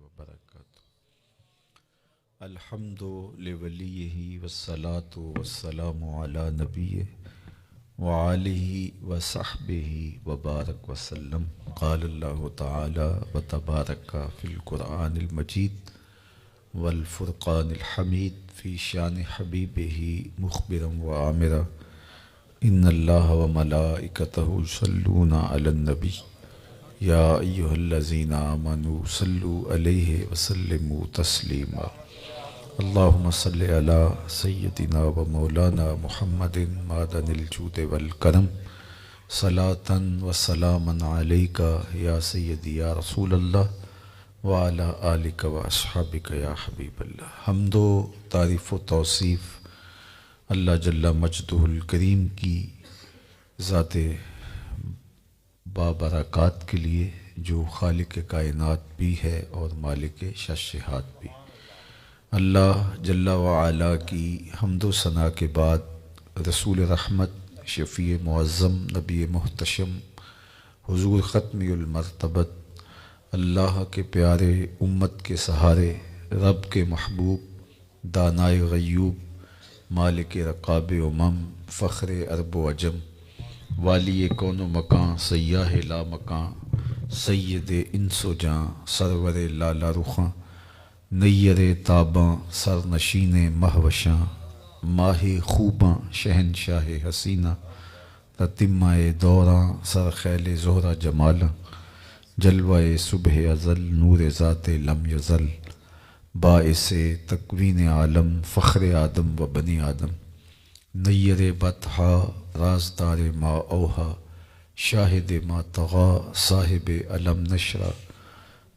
وبرکاتہ۔ الحمد لولیہ والصلاة والسلام علی نبیہ وآلہ وصحبہ وبارک وسلم۔ قال اللہ تعالی وتبارک فی القرآن المجید والفرقان الحمید فی شان حبیبہ مخبرا وآمرا ان اللہ وملائکتہ یصلون علی النبی یا ایہا الذین آمنوا صلوا علیہ وسلموا تسلیما۔ اللہم صل علی سیدنا و مولانا محمد معدن الجود والکرم صلاة و سلاما علیکا یا سیدی یا رسول اللہ وعلی آلک و اصحابک یا حبیب اللہ۔ حمد و تعریف و توصیف اللہ جل مجدہ الکریم کی ذات بابرکات کے لیے، جو خالق کائنات بھی ہے اور مالک شاشہات بھی۔ اللہ جل وعلا کی حمد و ثنا کے بعد رسول رحمت، شفیع معظم، نبی محتشم، حضور ختمی المرتبت، اللہ کے پیارے، امت کے سہارے، رب کے محبوب، دانائے غیوب، مالک رقاب امم، فخر عرب و عجم، والی کون و مکان، سیاہ لا مکان، سید انس و جاں، سرور لالا رخاں، نیر تاباں، سر نشین مہوشاں، ماہ خوباں، شہنشاہ حسینہ، تتمہ دوراں، سر خیل زہرہ جمالاں، جلوہ صبح ازل، نور ذات لم یزل، باعث تکوین عالم، فخر آدم و بنی آدم، نیر بطحا، رازدار ما اوہا، شاہد ما طغا، صاحب علم نشرہ،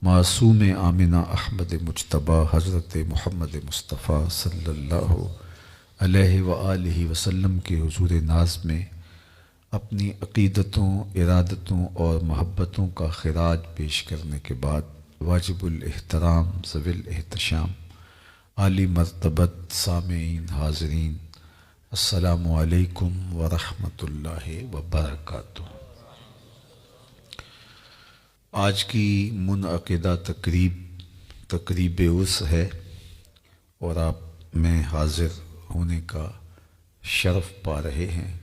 معصوم آمنہ احمد مجتبیٰ، حضرت محمد مصطفیٰ صلی اللہ علیہ وآلہ وسلم کے حضور ناز میں اپنی عقیدتوں، ارادتوں اور محبتوں کا خراج پیش کرنے کے بعد واجب الاحترام ذوی الاحتشام عالی مرتبت سامعین، حاضرین، السلام علیکم ورحمۃ اللہ وبرکاتہ۔ آج کی منعقدہ تقریب عرس ہے اور آپ میں حاضر ہونے کا شرف پا رہے ہیں۔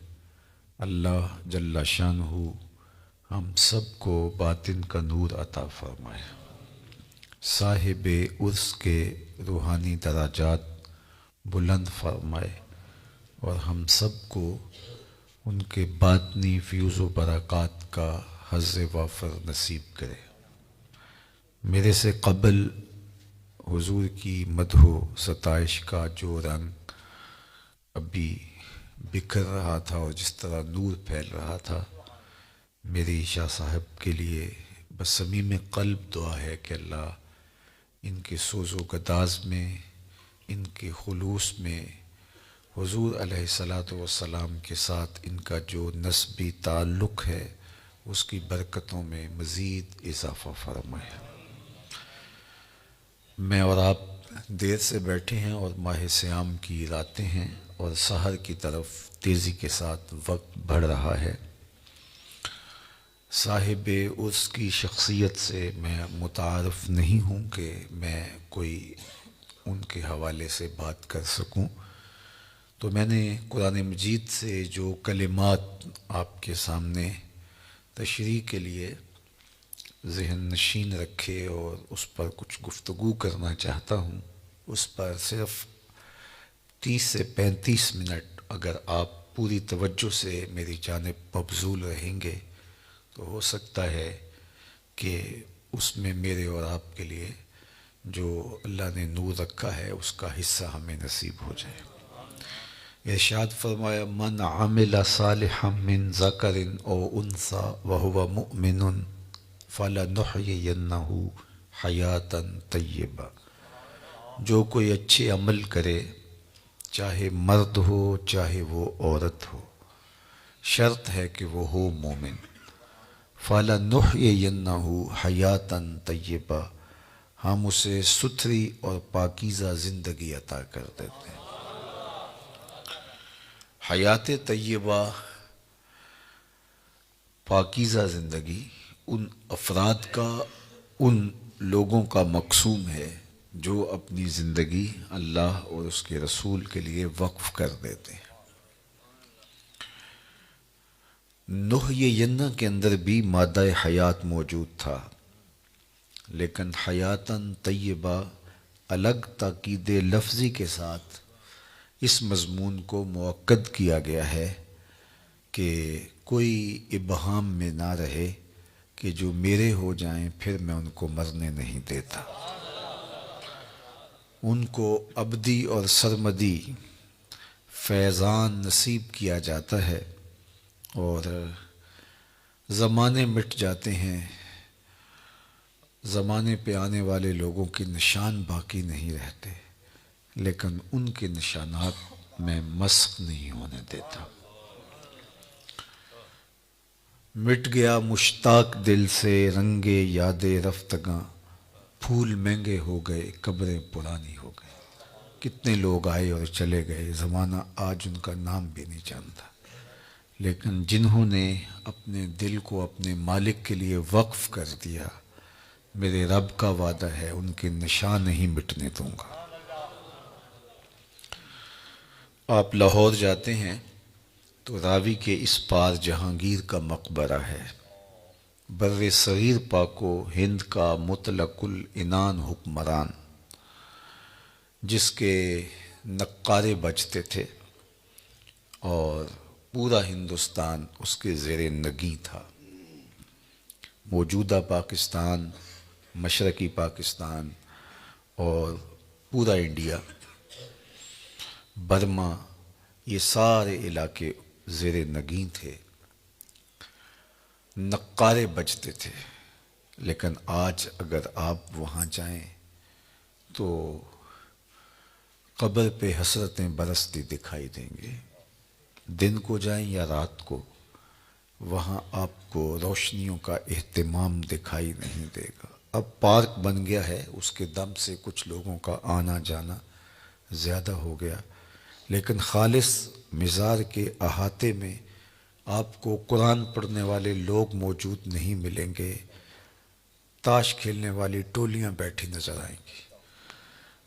اللہ جل شانہ ہم سب کو باطن کا نور عطا فرمائے، صاحب عرس کے روحانی درجات بلند فرمائے اور ہم سب کو ان کے باطنی فیوز و برکات کا حظ وافر نصیب کرے۔ میرے سے قبل حضور کی مدح و ستائش کا جو رنگ ابھی بکھر رہا تھا اور جس طرح نور پھیل رہا تھا، میری شاہ صاحب کے لیے بصمیم قلب دعا ہے کہ اللہ ان کے سوز و گداز میں، ان کے خلوص میں، حضور علیہ الصلاۃ والسلام کے ساتھ ان کا جو نسبی تعلق ہے، اس کی برکتوں میں مزید اضافہ فرمائے۔ میں اور آپ دیر سے بیٹھے ہیں اور ماہ صیام کی راتیں ہیں اور سحر کی طرف تیزی کے ساتھ وقت بڑھ رہا ہے۔ صاحب عرس کی شخصیت سے میں متعارف نہیں ہوں کہ میں کوئی ان کے حوالے سے بات کر سکوں، تو میں نے قرآن مجید سے جو کلمات آپ کے سامنے تشریح کے لیے ذہن نشین رکھے اور اس پر کچھ گفتگو کرنا چاہتا ہوں، اس پر صرف 30 سے 35 منٹ اگر آپ پوری توجہ سے میری جانب مبذول رہیں گے تو ہو سکتا ہے کہ اس میں میرے اور آپ کے لیے جو اللہ نے نور رکھا ہے اس کا حصہ ہمیں نصیب ہو جائے۔ ارشاد فرمایا، من عمل صالحا من ذکر او انثی وہو مؤمن فلنحیینہ حیاتا طیبہ۔ جو کوئی اچھے عمل کرے، چاہے مرد ہو چاہے وہ عورت ہو، شرط ہے کہ وہ ہو مومن، فلنحیینہ حیاتا طیبہ، ہم اسے ستھری اور پاکیزہ زندگی عطا کر دیتے ہیں۔ حیات طیبہ، پاکیزہ زندگی ان افراد کا، ان لوگوں کا مقصوم ہے جو اپنی زندگی اللہ اور اس کے رسول کے لیے وقف کر دیتے ہیں۔ نوح ینہ کے اندر بھی مادہ حیات موجود تھا، لیکن حیاتاً طیبہ الگ تاکید لفظی کے ساتھ اس مضمون کو مؤکد کیا گیا ہے کہ کوئی ابہام میں نہ رہے کہ جو میرے ہو جائیں پھر میں ان کو مرنے نہیں دیتا، ان کو ابدی اور سرمدی فیضان نصیب کیا جاتا ہے، اور زمانے مٹ جاتے ہیں، زمانے پہ آنے والے لوگوں کے نشان باقی نہیں رہتے، لیکن ان کے نشانات میں مسخ نہیں ہونے دیتا۔ مٹ گیا مشتاق دل سے رنگ یاد رفتگاں، پھول مہنگے ہو گئے قبریں پرانی ہو گئی۔ کتنے لوگ آئے اور چلے گئے، زمانہ آج ان کا نام بھی نہیں جانتا، لیکن جنہوں نے اپنے دل کو اپنے مالک کے لیے وقف کر دیا، میرے رب کا وعدہ ہے ان کے نشان نہیں مٹنے دوں گا۔ آپ لاہور جاتے ہیں تو راوی کے اس پار جہانگیر کا مقبرہ ہے، بر صغیر پاک و ہند کا مطلق العنان حکمران، جس کے نقارے بجتے تھے اور پورا ہندوستان اس کے زیر نگیں تھا۔ موجودہ پاکستان، مشرقی پاکستان اور پورا انڈیا، برما، یہ سارے علاقے زیر نگیں تھے، نقارے بجتے تھے، لیکن آج اگر آپ وہاں جائیں تو قبر پہ حسرتیں برستی دکھائی دیں گے۔ دن کو جائیں یا رات کو، وہاں آپ کو روشنیوں کا اہتمام دکھائی نہیں دے گا۔ اب پارک بن گیا ہے، اس کے دم سے کچھ لوگوں کا آنا جانا زیادہ ہو گیا، لیکن خالص مزار کے احاطے میں آپ کو قرآن پڑھنے والے لوگ موجود نہیں ملیں گے، تاش کھیلنے والی ٹولیاں بیٹھی نظر آئیں گی،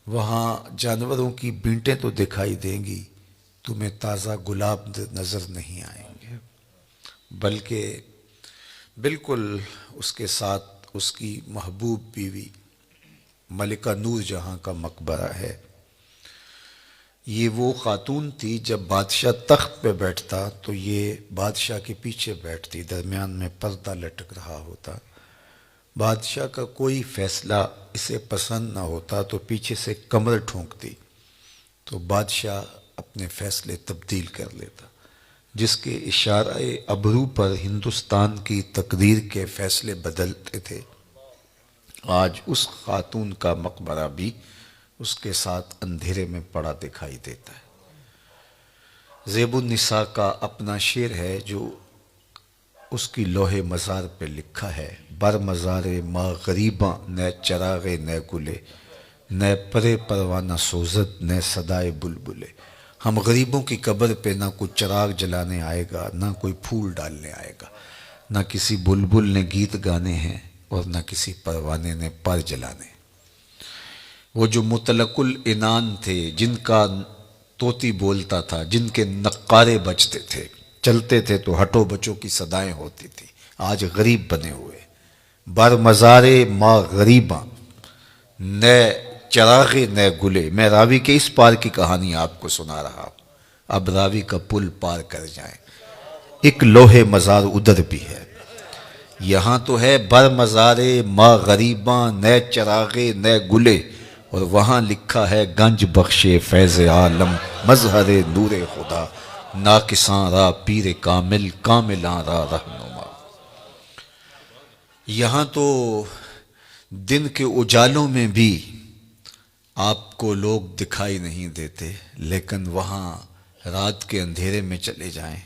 وہاں جانوروں کی بینٹیں تو دکھائی دیں گی، تمہیں تازہ گلاب نظر نہیں آئیں گے، بلکہ بالکل اس کے ساتھ اس کی محبوب بیوی ملکہ نور جہاں کا مقبرہ ہے۔ یہ وہ خاتون تھی، جب بادشاہ تخت پہ بیٹھتا تو یہ بادشاہ کے پیچھے بیٹھتی، درمیان میں پردہ لٹک رہا ہوتا، بادشاہ کا کوئی فیصلہ اسے پسند نہ ہوتا تو پیچھے سے کمر ٹھونکتی تو بادشاہ اپنے فیصلے تبدیل کر لیتا، جس کے اشارہ ابرو پر ہندوستان کی تقدیر کے فیصلے بدلتے تھے۔ آج اس خاتون کا مقبرہ بھی اس کے ساتھ اندھیرے میں پڑا دکھائی دیتا ہے۔ زیب النساء کا اپنا شعر ہے جو اس کی لوح مزار پہ لکھا ہے، بر مزار ما غریباں نہ چراغ نہ گلے، نہ پرے پروانہ سوزد نہ صدائے بلبلے۔ ہم غریبوں کی قبر پہ نہ کوئی چراغ جلانے آئے گا، نہ کوئی پھول ڈالنے آئے گا، نہ کسی بلبل نے گیت گانے ہیں اور نہ کسی پروانے نے پر جلانے۔ وہ جو مطلق العنان تھے، جن کا طوطی بولتا تھا، جن کے نقارے بجتے تھے، چلتے تھے تو ہٹو بچوں کی صدائیں ہوتی تھی، آج غریب بنے ہوئے۔ بر مزار ما غریباں نہ چراغ نہ گلے۔ میں راوی کے اس پار کی کہانی آپ کو سنا رہا ہوں، اب راوی کا پل پار کر جائیں۔ ایک لوح مزار ادھر بھی ہے، یہاں تو ہے بر مزار ما غریباں نہ چراغ نہ گلے، اور وہاں لکھا ہے گنج بخش فیض عالم مظہر نور خدا، ناقصاں را پیر کامل کاملاں را رہنما۔ یہاں تو دن کے اجالوں میں بھی آپ کو لوگ دکھائی نہیں دیتے، لیکن وہاں رات کے اندھیرے میں چلے جائیں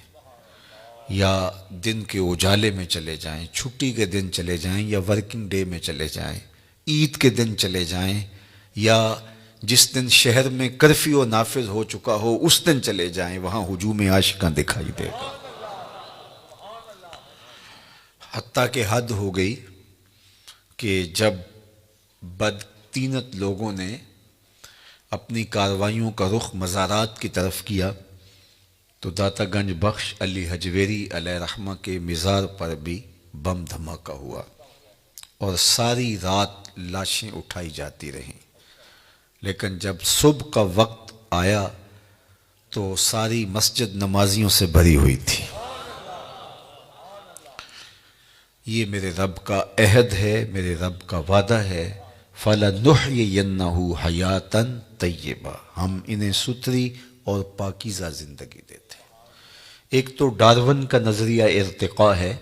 یا دن کے اجالے میں چلے جائیں، چھٹی کے دن چلے جائیں یا ورکنگ ڈے میں چلے جائیں، عید کے دن چلے جائیں یا جس دن شہر میں کرفیو نافذ ہو چکا ہو اس دن چلے جائیں، وہاں ہجوم عاشقاں دکھائی دے گا۔ حتیٰ کہ حد ہو گئی کہ جب بدطینت لوگوں نے اپنی کارروائیوں کا رخ مزارات کی طرف کیا تو داتا گنج بخش علی حجویری علیہ رحمہ کے مزار پر بھی بم دھماکہ ہوا اور ساری رات لاشیں اٹھائی جاتی رہیں، لیکن جب صبح کا وقت آیا تو ساری مسجد نمازیوں سے بھری ہوئی تھی۔ یہ میرے رب کا عہد ہے، میرے رب کا وعدہ ہے، فَلَنُحْيِيَنَّهُ حَيَاتًا طَيِّبَةً، ہم انہیں ستھری اور پاکیزہ زندگی دیتے ہیں۔ ایک تو ڈارون کا نظریہ ارتقاء ہے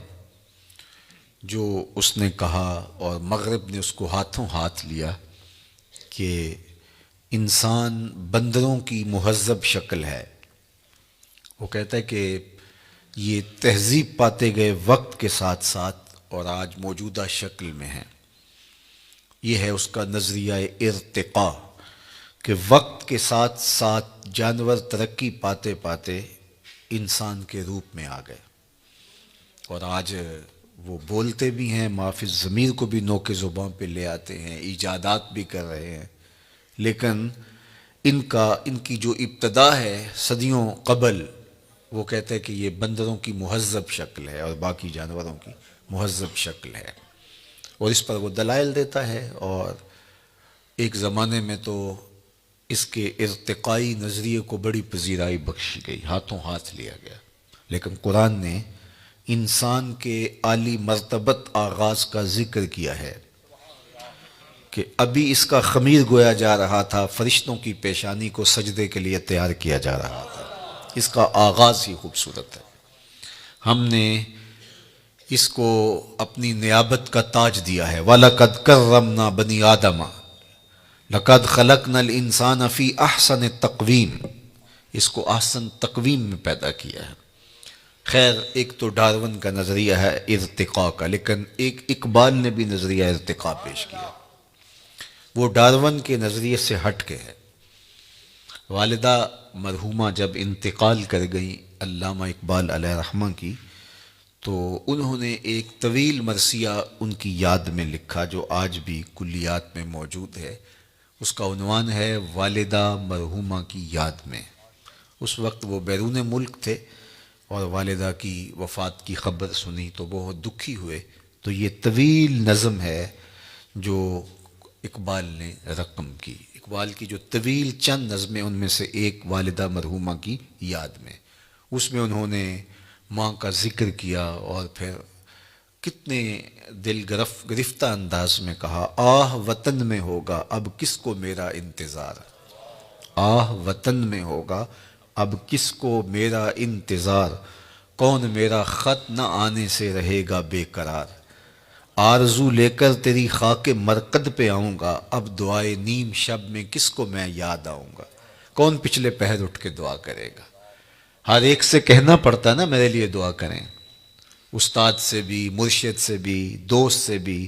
جو اس نے کہا، اور مغرب نے اس کو ہاتھوں ہاتھ لیا، کہ انسان بندروں کی مہذب شکل ہے۔ وہ کہتا ہے کہ یہ تہذیب پاتے گئے وقت کے ساتھ ساتھ اور آج موجودہ شکل میں ہے۔ یہ ہے اس کا نظریہ ارتقاء، کہ وقت کے ساتھ ساتھ جانور ترقی پاتے پاتے انسان کے روپ میں آ گئے، اور آج وہ بولتے بھی ہیں، محافظ ضمیر کو بھی نوک زباں پہ لے آتے ہیں، ایجادات بھی کر رہے ہیں، لیکن ان کی جو ابتدا ہے صدیوں قبل، وہ کہتے ہیں کہ یہ بندروں کی مہذب شکل ہے اور باقی جانوروں کی مہذب شکل ہے، اور اس پر وہ دلائل دیتا ہے۔ اور ایک زمانے میں تو اس کے ارتقائی نظریے کو بڑی پذیرائی بخشی گئی، ہاتھوں ہاتھ لیا گیا، لیکن قرآن نے انسان کے عالی مرتبت آغاز کا ذکر کیا ہے کہ ابھی اس کا خمیر گویا جا رہا تھا، فرشتوں کی پیشانی کو سجدے کے لیے تیار کیا جا رہا تھا۔ اس کا آغاز ہی خوبصورت ہے۔ ہم نے اس کو اپنی نیابت کا تاج دیا ہے، وَلَقَدْ كَرَّمْنَا بَنِي آدَمَ لَقَدْ خَلَقْنَا الْإِنسَانَ فِي أَحْسَنِ تَقْوِيمٍ، اس کو احسن تقویم میں پیدا کیا ہے۔ خیر، ایک تو ڈارون کا نظریہ ہے ارتقاء کا، لیکن ایک اقبال نے بھی نظریہ ارتقاء پیش کیا، وہ ڈارون کے نظریے سے ہٹ کے ہے۔ والدہ مرحومہ جب انتقال کر گئیں علامہ اقبال علیہ رحمہ کی، تو انہوں نے ایک طویل مرثیہ ان کی یاد میں لکھا جو آج بھی کلیات میں موجود ہے۔ اس کا عنوان ہے والدہ مرحومہ کی یاد میں۔ اس وقت وہ بیرون ملک تھے اور والدہ کی وفات کی خبر سنی تو بہت دکھی ہوئے، تو یہ طویل نظم ہے جو اقبال نے رقم کی۔ اقبال کی جو طویل چند نظمیں، ان میں سے ایک والدہ مرحومہ کی یاد میں، اس میں انہوں نے ماں کا ذکر کیا، اور پھر کتنے دل گرفتہ انداز میں کہا، آہ وطن میں ہوگا اب کس کو میرا انتظار، آہ وطن میں ہوگا اب کس کو میرا انتظار، کون میرا خط نہ آنے سے رہے گا بے قرار، آرزو لے کر تیری خاک مرقد پہ آؤں گا، اب دعائے نیم شب میں کس کو میں یاد آؤں گا، کون پچھلے پہر اٹھ کے دعا کرے گا۔ ہر ایک سے کہنا پڑتا نا میرے لیے دعا کریں، استاد سے بھی، مرشد سے بھی، دوست سے بھی۔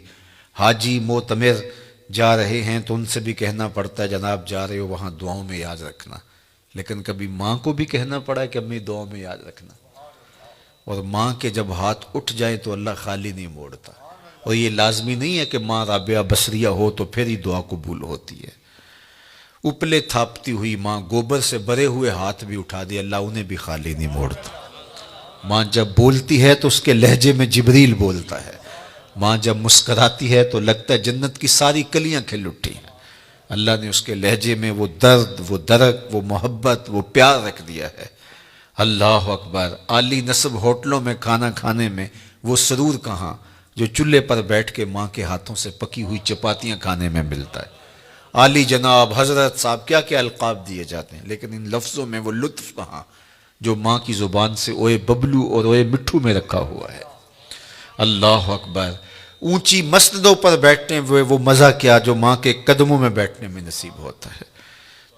حاجی معتمر جا رہے ہیں تو ان سے بھی کہنا پڑتا ہے جناب جا رہے ہو وہاں دعاؤں میں یاد رکھنا، لیکن کبھی ماں کو بھی کہنا پڑا ہے کہ امی دعاؤں میں یاد رکھنا، اور ماں کے جب ہاتھ اٹھ جائیں تو اللہ خالی نہیں موڑتا، اور یہ لازمی نہیں ہے کہ ماں رابعہ بصریہ ہو تو پھر ہی دعا قبول ہوتی ہے۔ اپلے تھاپتی ہوئی ماں، گوبر سے بھرے ہوئے ہاتھ بھی اٹھا دے اللہ انہیں بھی خالی نہیں موڑتا۔ ماں جب بولتی ہے تو اس کے لہجے میں جبریل بولتا ہے، ماں جب مسکراتی ہے تو لگتا ہے جنت کی ساری کلیاں کھل اٹھی ہیں۔ اللہ نے اس کے لہجے میں وہ درد، وہ درک، وہ محبت، وہ پیار رکھ دیا ہے۔ اللہ اکبر۔ عالی نصب ہوٹلوں میں کھانا کھانے میں وہ سرور کہاں جو چولہے پر بیٹھ کے ماں کے ہاتھوں سے پکی ہوئی چپاتیاں کھانے میں ملتا ہے۔ عالی جناب، حضرت صاحب، کیا کیا القاب دیے جاتے ہیں، لیکن ان لفظوں میں وہ لطف کہاں جو ماں کی زبان سے اوئے ببلو اور اوئے مٹھو میں رکھا ہوا ہے۔ اللہ اکبر۔ اونچی مسندوں پر بیٹھنے ہوئے وہ مزہ کیا جو ماں کے قدموں میں بیٹھنے میں نصیب ہوتا ہے۔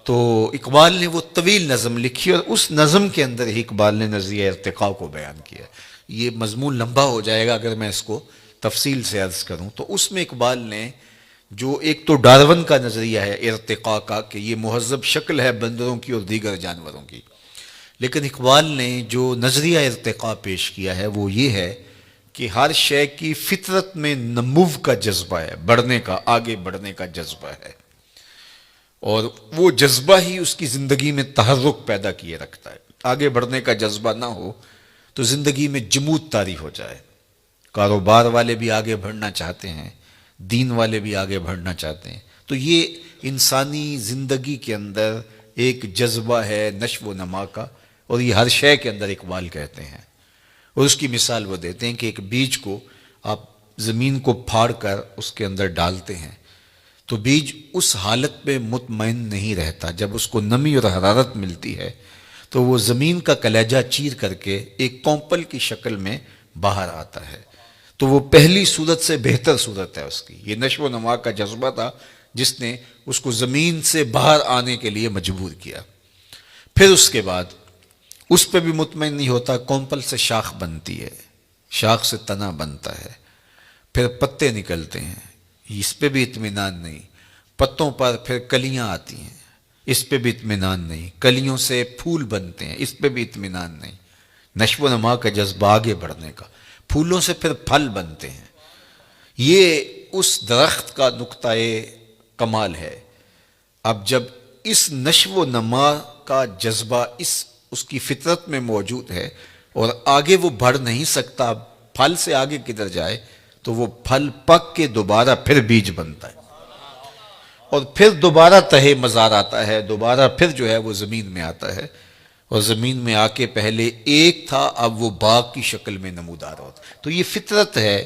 تو اقبال نے وہ طویل نظم لکھی، اور اس نظم کے اندر ہی اقبال نے نظریہ ارتقاء کو بیان کیا۔ یہ مضمون لمبا ہو جائے گا اگر میں اس کو تفصیل سے عرض کروں، تو اس میں اقبال نے جو ایک تو ڈارون کا نظریہ ہے ارتقاء کا کہ یہ مہذب شکل ہے بندروں کی اور دیگر جانوروں کی، لیکن اقبال نے جو نظریہ ارتقاء پیش کیا ہے وہ یہ ہے کہ ہر شے کی فطرت میں نمو کا جذبہ ہے، بڑھنے کا، آگے بڑھنے کا جذبہ ہے، اور وہ جذبہ ہی اس کی زندگی میں تحرک پیدا کیے رکھتا ہے۔ آگے بڑھنے کا جذبہ نہ ہو تو زندگی میں جمود طاری ہو جائے۔ کاروبار والے بھی آگے بڑھنا چاہتے ہیں، دین والے بھی آگے بڑھنا چاہتے ہیں، تو یہ انسانی زندگی کے اندر ایک جذبہ ہے نشو و نما کا، اور یہ ہر شے کے اندر اقبال کہتے ہیں۔ اور اس کی مثال وہ دیتے ہیں کہ ایک بیج کو آپ زمین کو پھاڑ کر اس کے اندر ڈالتے ہیں تو بیج اس حالت میں مطمئن نہیں رہتا، جب اس کو نمی اور حرارت ملتی ہے تو وہ زمین کا کلیجہ چیر کر کے ایک کونپل کی شکل میں باہر آتا ہے۔ تو وہ پہلی صورت سے بہتر صورت ہے اس کی۔ یہ نشو و نما کا جذبہ تھا جس نے اس کو زمین سے باہر آنے کے لیے مجبور کیا۔ پھر اس کے بعد اس پہ بھی مطمئن نہیں ہوتا، کونپل سے شاخ بنتی ہے، شاخ سے تنا بنتا ہے، پھر پتے نکلتے ہیں، اس پہ بھی اطمینان نہیں، پتوں پر پھر کلیاں آتی ہیں، اس پہ بھی اطمینان نہیں، کلیوں سے پھول بنتے ہیں، اس پہ بھی اطمینان نہیں۔ نشو و نما کا جذبہ، آگے بڑھنے کا، پھولوں سے پھر پھل بنتے ہیں۔ یہ اس درخت کا نقطۂ کمال ہے۔ اب جب اس نشو و نما کا جذبہ اس کی فطرت میں موجود ہے اور آگے وہ بڑھ نہیں سکتا، پھل سے آگے کدھر جائے، تو وہ پھل پک کے دوبارہ پھر بیج بنتا ہے، اور پھر دوبارہ تہے مزار آتا ہے، دوبارہ پھر جو ہے وہ زمین میں آتا ہے، اور زمین میں آ کے پہلے ایک تھا، اب وہ باغ کی شکل میں نمودار ہوتا ہے۔ تو یہ فطرت ہے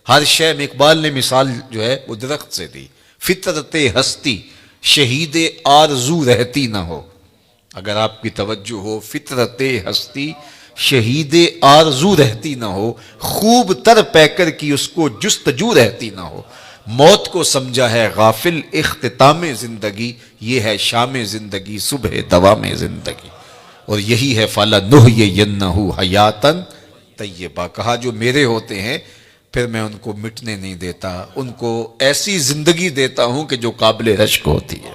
ہر شے میں۔ اقبال نے مثال جو ہے وہ درخت سے دی، فطرت ہستی شہید آرزو رہتی نہ ہو۔ اگر آپ کی توجہ ہو، فطرت ہستی شہید آرزو رہتی نہ ہو، خوب تر پیکر کی اس کو جستجو رہتی نہ ہو، موت کو سمجھا ہے غافل اختتام زندگی، یہ ہے شام زندگی صبح دوام زندگی، اور یہی ہے فَلَنُحْيِيَنَّهُ حَيَاتًا طیبہ۔ کہا جو میرے ہوتے ہیں پھر میں ان کو مٹنے نہیں دیتا، ان کو ایسی زندگی دیتا ہوں کہ جو قابل رشک ہوتی ہے۔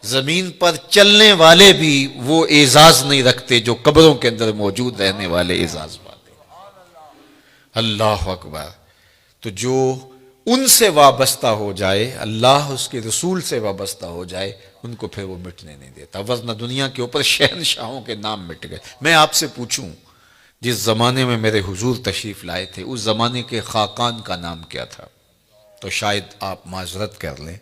زمین پر چلنے والے بھی وہ اعزاز نہیں رکھتے جو قبروں کے اندر موجود رہنے والے اعزاز پاتے۔ اللہ اکبر۔ تو جو ان سے وابستہ ہو جائے، اللہ اس کے رسول سے وابستہ ہو جائے، ان کو پھر وہ مٹنے نہیں دیتا، ورنہ دنیا کے اوپر شہنشاہوں کے نام مٹ گئے۔ میں آپ سے پوچھوں، جس زمانے میں میرے حضور تشریف لائے تھے اس زمانے کے خاقان کا نام کیا تھا؟ تو شاید آپ معذرت کر لیں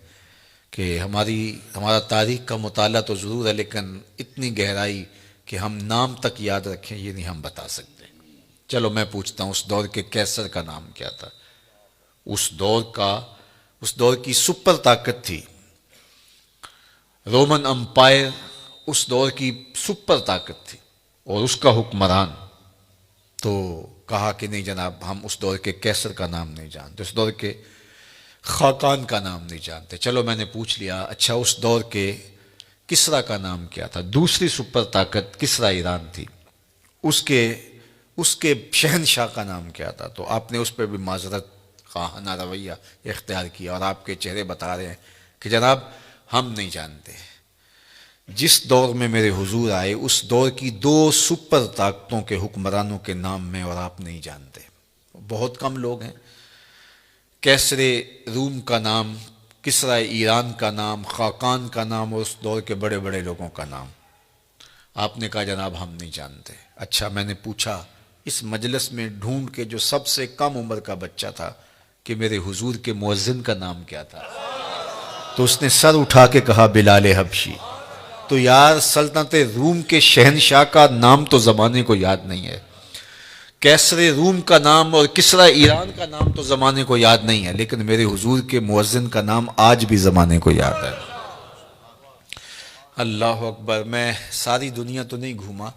کہ ہمارا تاریخ کا مطالعہ تو ضرور ہے، لیکن اتنی گہرائی کہ ہم نام تک یاد رکھیں یہ نہیں ہم بتا سکتے۔ چلو میں پوچھتا ہوں، اس دور کے کیسر کا نام کیا تھا؟ اس دور کی سپر طاقت تھی رومن امپائر، اس دور کی سپر طاقت تھی، اور اس کا حکمران۔ تو کہا کہ نہیں جناب، ہم اس دور کے کیسر کا نام نہیں جانتے، اس دور کے خاقان کا نام نہیں جانتے۔ چلو میں نے پوچھ لیا، اچھا اس دور کے کسرا کا نام کیا تھا؟ دوسری سپر طاقت کسرا ایران تھی، اس کے شہنشاہ کا نام کیا تھا؟ تو آپ نے اس پہ بھی معذرت خواہانہ رویہ اختیار کیا، اور آپ کے چہرے بتا رہے ہیں کہ جناب ہم نہیں جانتے۔ جس دور میں میرے حضور آئے اس دور کی دو سپر طاقتوں کے حکمرانوں کے نام میں اور آپ نہیں جانتے۔ بہت کم لوگ ہیں۔ کیسر روم کا نام، کسرا ایران کا نام، خاقان کا نام، اور اس دور کے بڑے بڑے لوگوں کا نام آپ نے کہا جناب ہم نہیں جانتے۔ اچھا میں نے پوچھا اس مجلس میں ڈھونڈ کے جو سب سے کم عمر کا بچہ تھا کہ میرے حضور کے مؤذن کا نام کیا تھا؟ تو اس نے سر اٹھا کے کہا بلال حبشی۔ تو یار سلطنت روم کے شہنشاہ کا نام تو زمانے کو یاد نہیں ہے، کیسر روم کا نام اور کسرا ایران کا نام تو زمانے کو یاد نہیں ہے، لیکن میرے حضور کے مؤذن کا نام آج بھی زمانے کو یاد ہے۔ اللہ اکبر۔ میں ساری دنیا تو نہیں گھوما،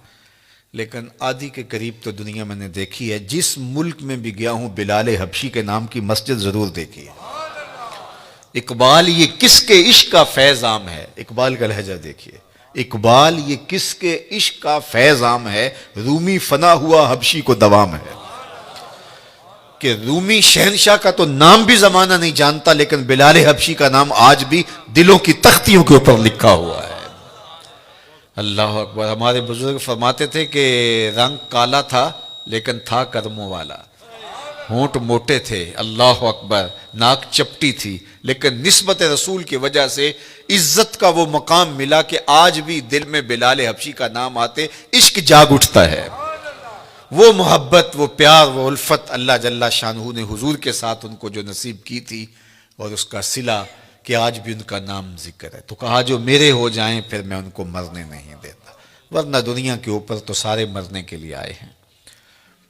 لیکن آدھی کے قریب تو دنیا میں نے دیکھی ہے۔ جس ملک میں بھی گیا ہوں بلال حبشی کے نام کی مسجد ضرور دیکھی ہے۔ اقبال یہ کس کے عشق کا فیض عام ہے؟ اقبال کا لہجہ دیکھیے، اقبال یہ کس کے عشق کا فیض عام ہے؟ رومی فنا ہوا حبشی کو دوام ہے۔ کہ رومی شہنشاہ کا تو نام بھی زمانہ نہیں جانتا، لیکن بلال حبشی کا نام آج بھی دلوں کی تختیوں کے اوپر لکھا ہوا ہے۔ اللہ اکبر۔ ہمارے بزرگ فرماتے تھے کہ رنگ کالا تھا لیکن تھا کرموں والا۔ ہونٹ موٹے تھے، اللہ اکبر، ناک چپٹی تھی، لیکن نسبت رسول کی وجہ سے عزت کا وہ مقام ملا کہ آج بھی دل میں بلال حبشی کا نام آتے عشق جاگ اٹھتا ہے۔ وہ محبت، وہ پیار، وہ الفت اللہ جل شانہ نے حضور کے ساتھ ان کو جو نصیب کی تھی، اور اس کا صلہ کہ آج بھی ان کا نام ذکر ہے۔ تو کہا جو میرے ہو جائیں پھر میں ان کو مرنے نہیں دیتا، ورنہ دنیا کے اوپر تو سارے مرنے کے لیے آئے ہیں۔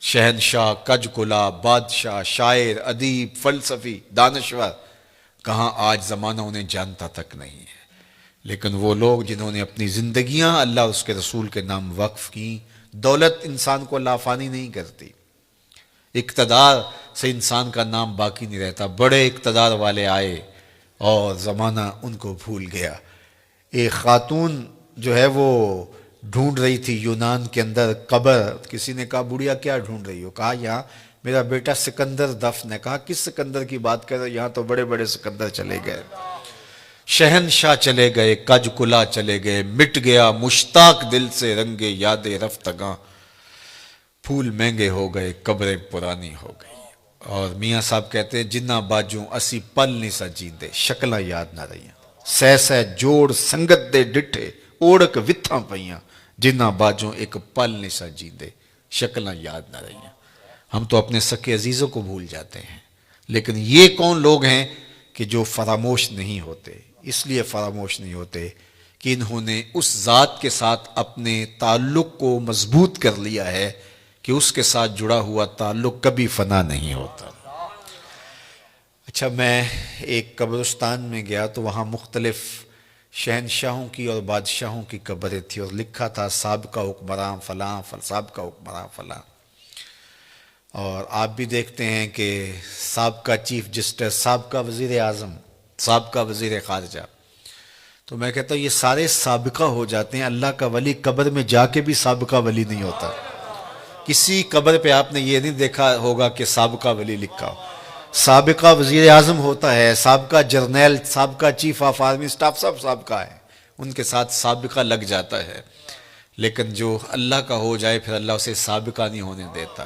شہنشاہ، کج کلا، بادشاہ، شاعر، ادیب، فلسفی، دانشور، کہاں آج زمانہ انہیں جانتا تک نہیں ہے۔ لیکن وہ لوگ جنہوں نے اپنی زندگیاں اللہ اور اس کے رسول کے نام وقف کی۔ دولت انسان کو لافانی نہیں کرتی، اقتدار سے انسان کا نام باقی نہیں رہتا۔ بڑے اقتدار والے آئے اور زمانہ ان کو بھول گیا۔ ایک خاتون جو ہے وہ ڈھونڈ رہی تھی یونان کے اندر قبر۔ کسی نے کہا بڑھیا کیا ڈھونڈ رہی ہو؟ کہا یہاں میرا بیٹا سکندر دفن ہے۔ کہا کس سکندر کی بات کر رہے ہو؟ یہاں تو بڑے بڑے سکندر چلے گئے، شہنشاہ چلے گئے، کج کلا چلے گئے، مٹ گیا مشتاق دل سے رنگے یاد رفتگاں، پھول مہنگے ہو گئے، قبریں پرانی ہو گئی۔ اور میاں صاحب کہتے ہیں جنہ باجوں اسی پل نہیں سا جیندے، شکلاں یاد نہ رہیاں، سہ سہ جوڑ سنگت دے ڈٹھے، اوڑک وتھاں پئیاں، جنہ باجوں ایک پل نہیں سا جیندے، شکلاں یاد نہ رہیاں۔ ہم تو اپنے سکے عزیزوں کو بھول جاتے ہیں، لیکن یہ کون لوگ ہیں کہ جو فراموش نہیں ہوتے؟ اس لیے فراموش نہیں ہوتے کہ انہوں نے اس ذات کے ساتھ اپنے تعلق کو مضبوط کر لیا ہے کہ اس کے ساتھ جڑا ہوا تعلق کبھی فنا نہیں ہوتا۔ اچھا، میں ایک قبرستان میں گیا تو وہاں مختلف شہنشاہوں کی اور بادشاہوں کی قبریں تھیں، اور لکھا تھا سابقہ حکمراں فلاں، سابقہ حکمراں فلاں۔ اور آپ بھی دیکھتے ہیں کہ سابقہ چیف جسٹس، سابقہ وزیر اعظم، سابقہ وزیر خارجہ۔ تو میں کہتا ہوں یہ سارے سابقہ ہو جاتے ہیں، اللہ کا ولی قبر میں جا کے بھی سابقہ ولی نہیں ہوتا۔ کسی قبر پہ آپ نے یہ نہیں دیکھا ہوگا کہ سابقہ ولی لکھا ہو۔ سابقہ وزیر اعظم ہوتا ہے، سابقہ جرنیل، سابقہ چیف آف آرمی اسٹاف، سب سابقہ ہے، ان کے ساتھ سابقہ لگ جاتا ہے۔ لیکن جو اللہ کا ہو جائے پھر اللہ اسے سابقہ نہیں ہونے دیتا۔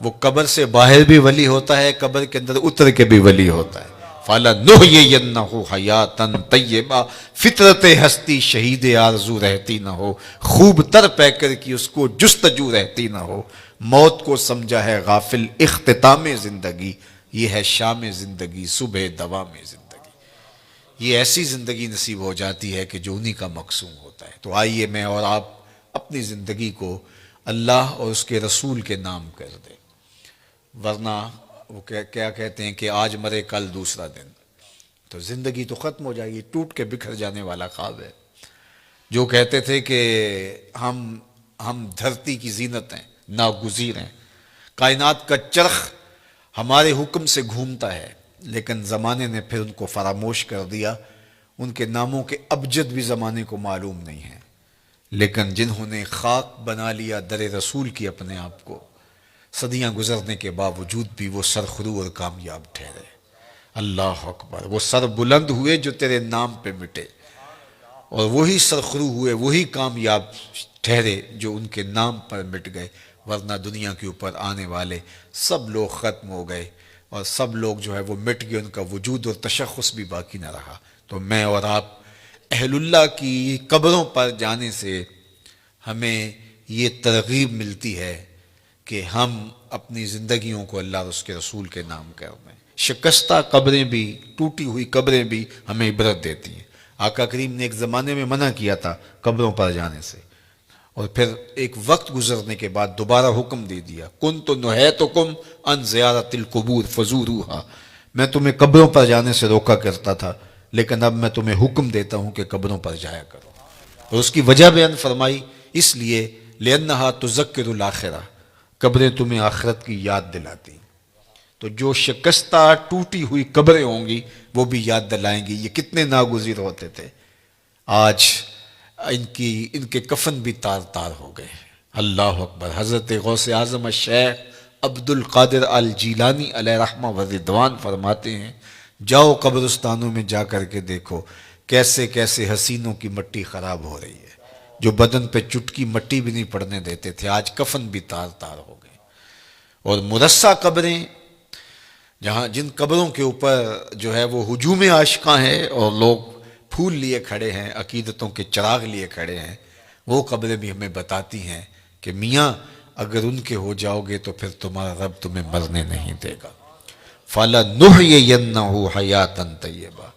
وہ قبر سے باہر بھی ولی ہوتا ہے، قبر کے اندر اتر کے بھی ولی ہوتا ہے۔ فَلَنُحْيِيَنَّهُ حَيَاتًا طَيِّبَةً، فطرت ہستی شہید آرزو رہتی نہ ہو، خوب تر پیکر کی اس کو جستجو رہتی نہ ہو، موت کو سمجھا ہے غافل اختتام زندگی، یہ ہے شام زندگی صبح دوام زندگی۔ یہ ایسی زندگی نصیب ہو جاتی ہے کہ جو انہی کا مقصود ہوتا ہے۔ تو آئیے میں اور آپ اپنی زندگی کو اللہ اور اس کے رسول کے نام کر دیں، ورنہ وہ کیا کہتے ہیں کہ آج مرے کل دوسرا دن، تو زندگی تو ختم ہو جائے گی، ٹوٹ کے بکھر جانے والا خواب ہے۔ جو کہتے تھے کہ ہم دھرتی کی زینت ہیں، ناگزیر ہیں، کائنات کا چرخ ہمارے حکم سے گھومتا ہے، لیکن زمانے نے پھر ان کو فراموش کر دیا۔ ان کے ناموں کے ابجد بھی زمانے کو معلوم نہیں ہے، لیکن جنہوں نے خاک بنا لیا در رسول کی اپنے آپ کو، صدیاں گزرنے کے باوجود بھی وہ سرخرو اور کامیاب ٹھہرے۔ اللہ اکبر، وہ سر بلند ہوئے جو تیرے نام پہ مٹے، اور وہی سرخرو ہوئے، وہی کامیاب ٹھہرے جو ان کے نام پر مٹ گئے، ورنہ دنیا کے اوپر آنے والے سب لوگ ختم ہو گئے، اور سب لوگ جو ہے وہ مٹ گئے، ان کا وجود اور تشخص بھی باقی نہ رہا۔ تو میں اور آپ اہل اللہ کی قبروں پر جانے سے ہمیں یہ ترغیب ملتی ہے کہ ہم اپنی زندگیوں کو اللہ اور اس کے رسول کے نام کر دیں۔ شکستہ قبریں بھی، ٹوٹی ہوئی قبریں بھی ہمیں عبرت دیتی ہیں۔ آقا کریم نے ایک زمانے میں منع کیا تھا قبروں پر جانے سے، اور پھر ایک وقت گزرنے کے بعد دوبارہ حکم دے دیا، کنت نہیتکم عن زیارت القبور فزوروها، میں تمہیں قبروں پر جانے سے روکا کرتا تھا، لیکن اب میں تمہیں حکم دیتا ہوں کہ قبروں پر جایا کرو۔ اور اس کی وجہ بیان فرمائی، اس لیے لأنها تذکر الآخرہ، قبریں تمہیں آخرت کی یاد دلاتی۔ تو جو شکستہ ٹوٹی ہوئی قبریں ہوں گی وہ بھی یاد دلائیں گی یہ کتنے ناگزیر ہوتے تھے، آج ان کے کفن بھی تار تار ہو گئے۔ اللہ اکبر۔ حضرت غوث اعظم الشیخ عبد القادر الجیلانی علیہ رحمہ و رضوان فرماتے ہیں، جاؤ قبرستانوں میں جا کر کے دیکھو کیسے کیسے حسینوں کی مٹی خراب ہو رہی ہے، جو بدن پہ چٹکی مٹی بھی نہیں پڑنے دیتے تھے، آج کفن بھی تار تار ہو گئے۔ اور مرصع قبریں جہاں جن قبروں کے اوپر جو ہے وہ ہجوم عاشقاں ہے اور لوگ پھول لیے کھڑے ہیں، عقیدتوں کے چراغ لیے کھڑے ہیں، وہ قبریں بھی ہمیں بتاتی ہیں کہ میاں اگر ان کے ہو جاؤ گے تو پھر تمہارا رب تمہیں مرنے نہیں دے گا۔ فَلَنُحْيِيَنَّهُ حَيَاتًا طَيِّبَةً،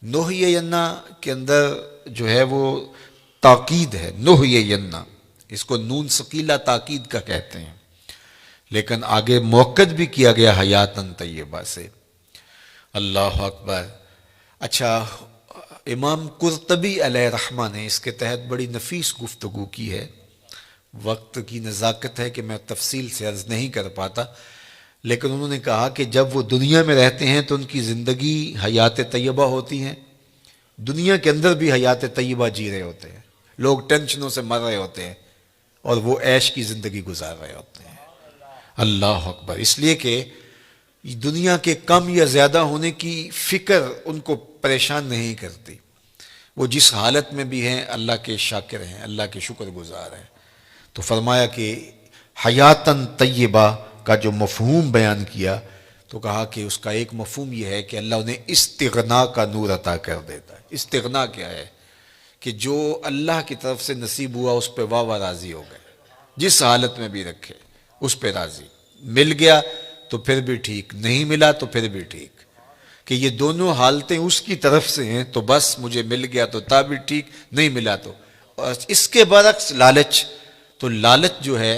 نحیینہ کے اندر جو ہے وہ تاکید ہے، نحیینہ، اس کو نون ثقیلہ تاکید کا کہتے ہیں، لیکن آگے موقد بھی کیا گیا حیاتاً طیبہ سے۔ اللہ اکبر۔ اچھا، امام قرطبی علیہ رحمہ نے اس کے تحت بڑی نفیس گفتگو کی ہے، وقت کی نزاکت ہے کہ میں تفصیل سے عرض نہیں کر پاتا، لیکن انہوں نے کہا کہ جب وہ دنیا میں رہتے ہیں تو ان کی زندگی حیات طیبہ ہوتی ہیں، دنیا کے اندر بھی حیات طیبہ جی رہے ہوتے ہیں، لوگ ٹینشنوں سے مر رہے ہوتے ہیں اور وہ عیش کی زندگی گزار رہے ہوتے ہیں۔ اللہ اکبر۔ اس لیے کہ دنیا کے کم یا زیادہ ہونے کی فکر ان کو پریشان نہیں کرتی، وہ جس حالت میں بھی ہیں اللہ کے شاکر ہیں، اللہ کے شکر گزار ہیں۔ تو فرمایا کہ حیاتاً طیبہ کا جو مفہوم بیان کیا تو کہا کہ اس کا ایک مفہوم یہ ہے کہ اللہ انہیں استغنا کا نور عطا کر دیتا ہے۔ استغنا کیا ہے؟ کہ جو اللہ کی طرف سے نصیب ہوا اس پہ واہ واہ راضی ہو گئے، جس حالت میں بھی رکھے اس پہ راضی، مل گیا تو پھر بھی ٹھیک، نہیں ملا تو پھر بھی ٹھیک، کہ یہ دونوں حالتیں اس کی طرف سے ہیں تو بس مجھے مل گیا تو تا بھی ٹھیک، نہیں ملا تو۔ اور اس کے برعکس لالچ، تو لالچ جو ہے